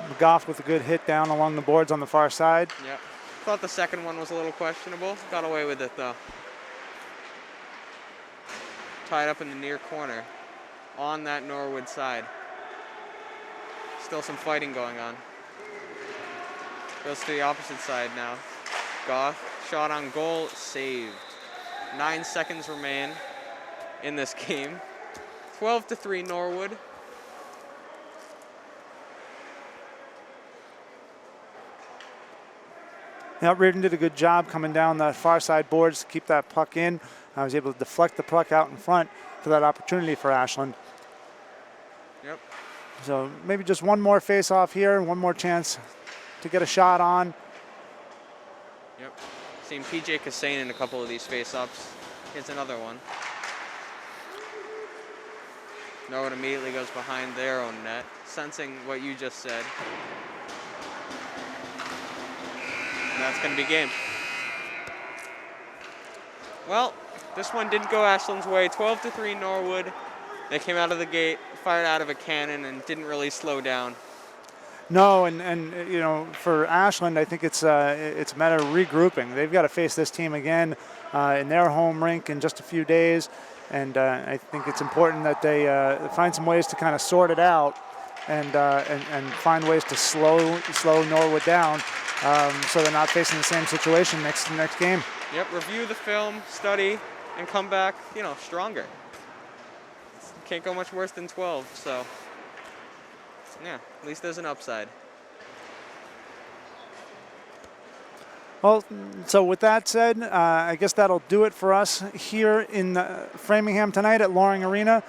McGough with a good hit down along the boards on the far side. Yep. Thought the second one was a little questionable. Got away with it though. Tied up in the near corner on that Norwood side. Still some fighting going on. Goes to the opposite side now. Goff, shot on goal, saved. 9 seconds remain in this game. 12-3 Norwood. Yeah, Reardon did a good job coming down the far side boards to keep that puck in. I was able to deflect the puck out in front for that opportunity for Ashland. Yep. So maybe just one more face-off here, one more chance to get a shot on. Yep. Seen PJ Kassane in a couple of these face-offs. Here's another one. Norwood immediately goes behind their own net, sensing what you just said. And that's going to be game. Well, this one didn't go Ashland's way. 12-3 Norwood. They came out of the gate, fired out of a cannon, and didn't really slow down. No, and you know, for Ashland, I think it's a matter of regrouping. They've got to face this team again in their home rink in just a few days, and I think it's important that they find some ways to kind of sort it out and find ways to slow Norwood down, so they're not facing the same situation next game. Yep. Review the film, study, and come back, you know, stronger. Can't go much worse than 12. So. Yeah, at least there's an upside. Well, so with that said, I guess that'll do it for us here in Framingham tonight at Loring Arena.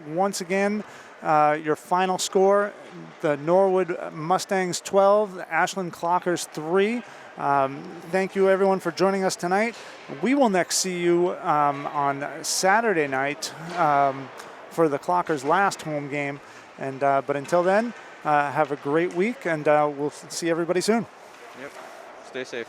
Once again, your final score, the Norwood Mustangs 12, the Ashland Clockers 3. Thank you, everyone, for joining us tonight. We will next see you on Saturday night for the Clockers' last home game. And but until then, have a great week, and we'll see everybody soon. Yep. Stay safe.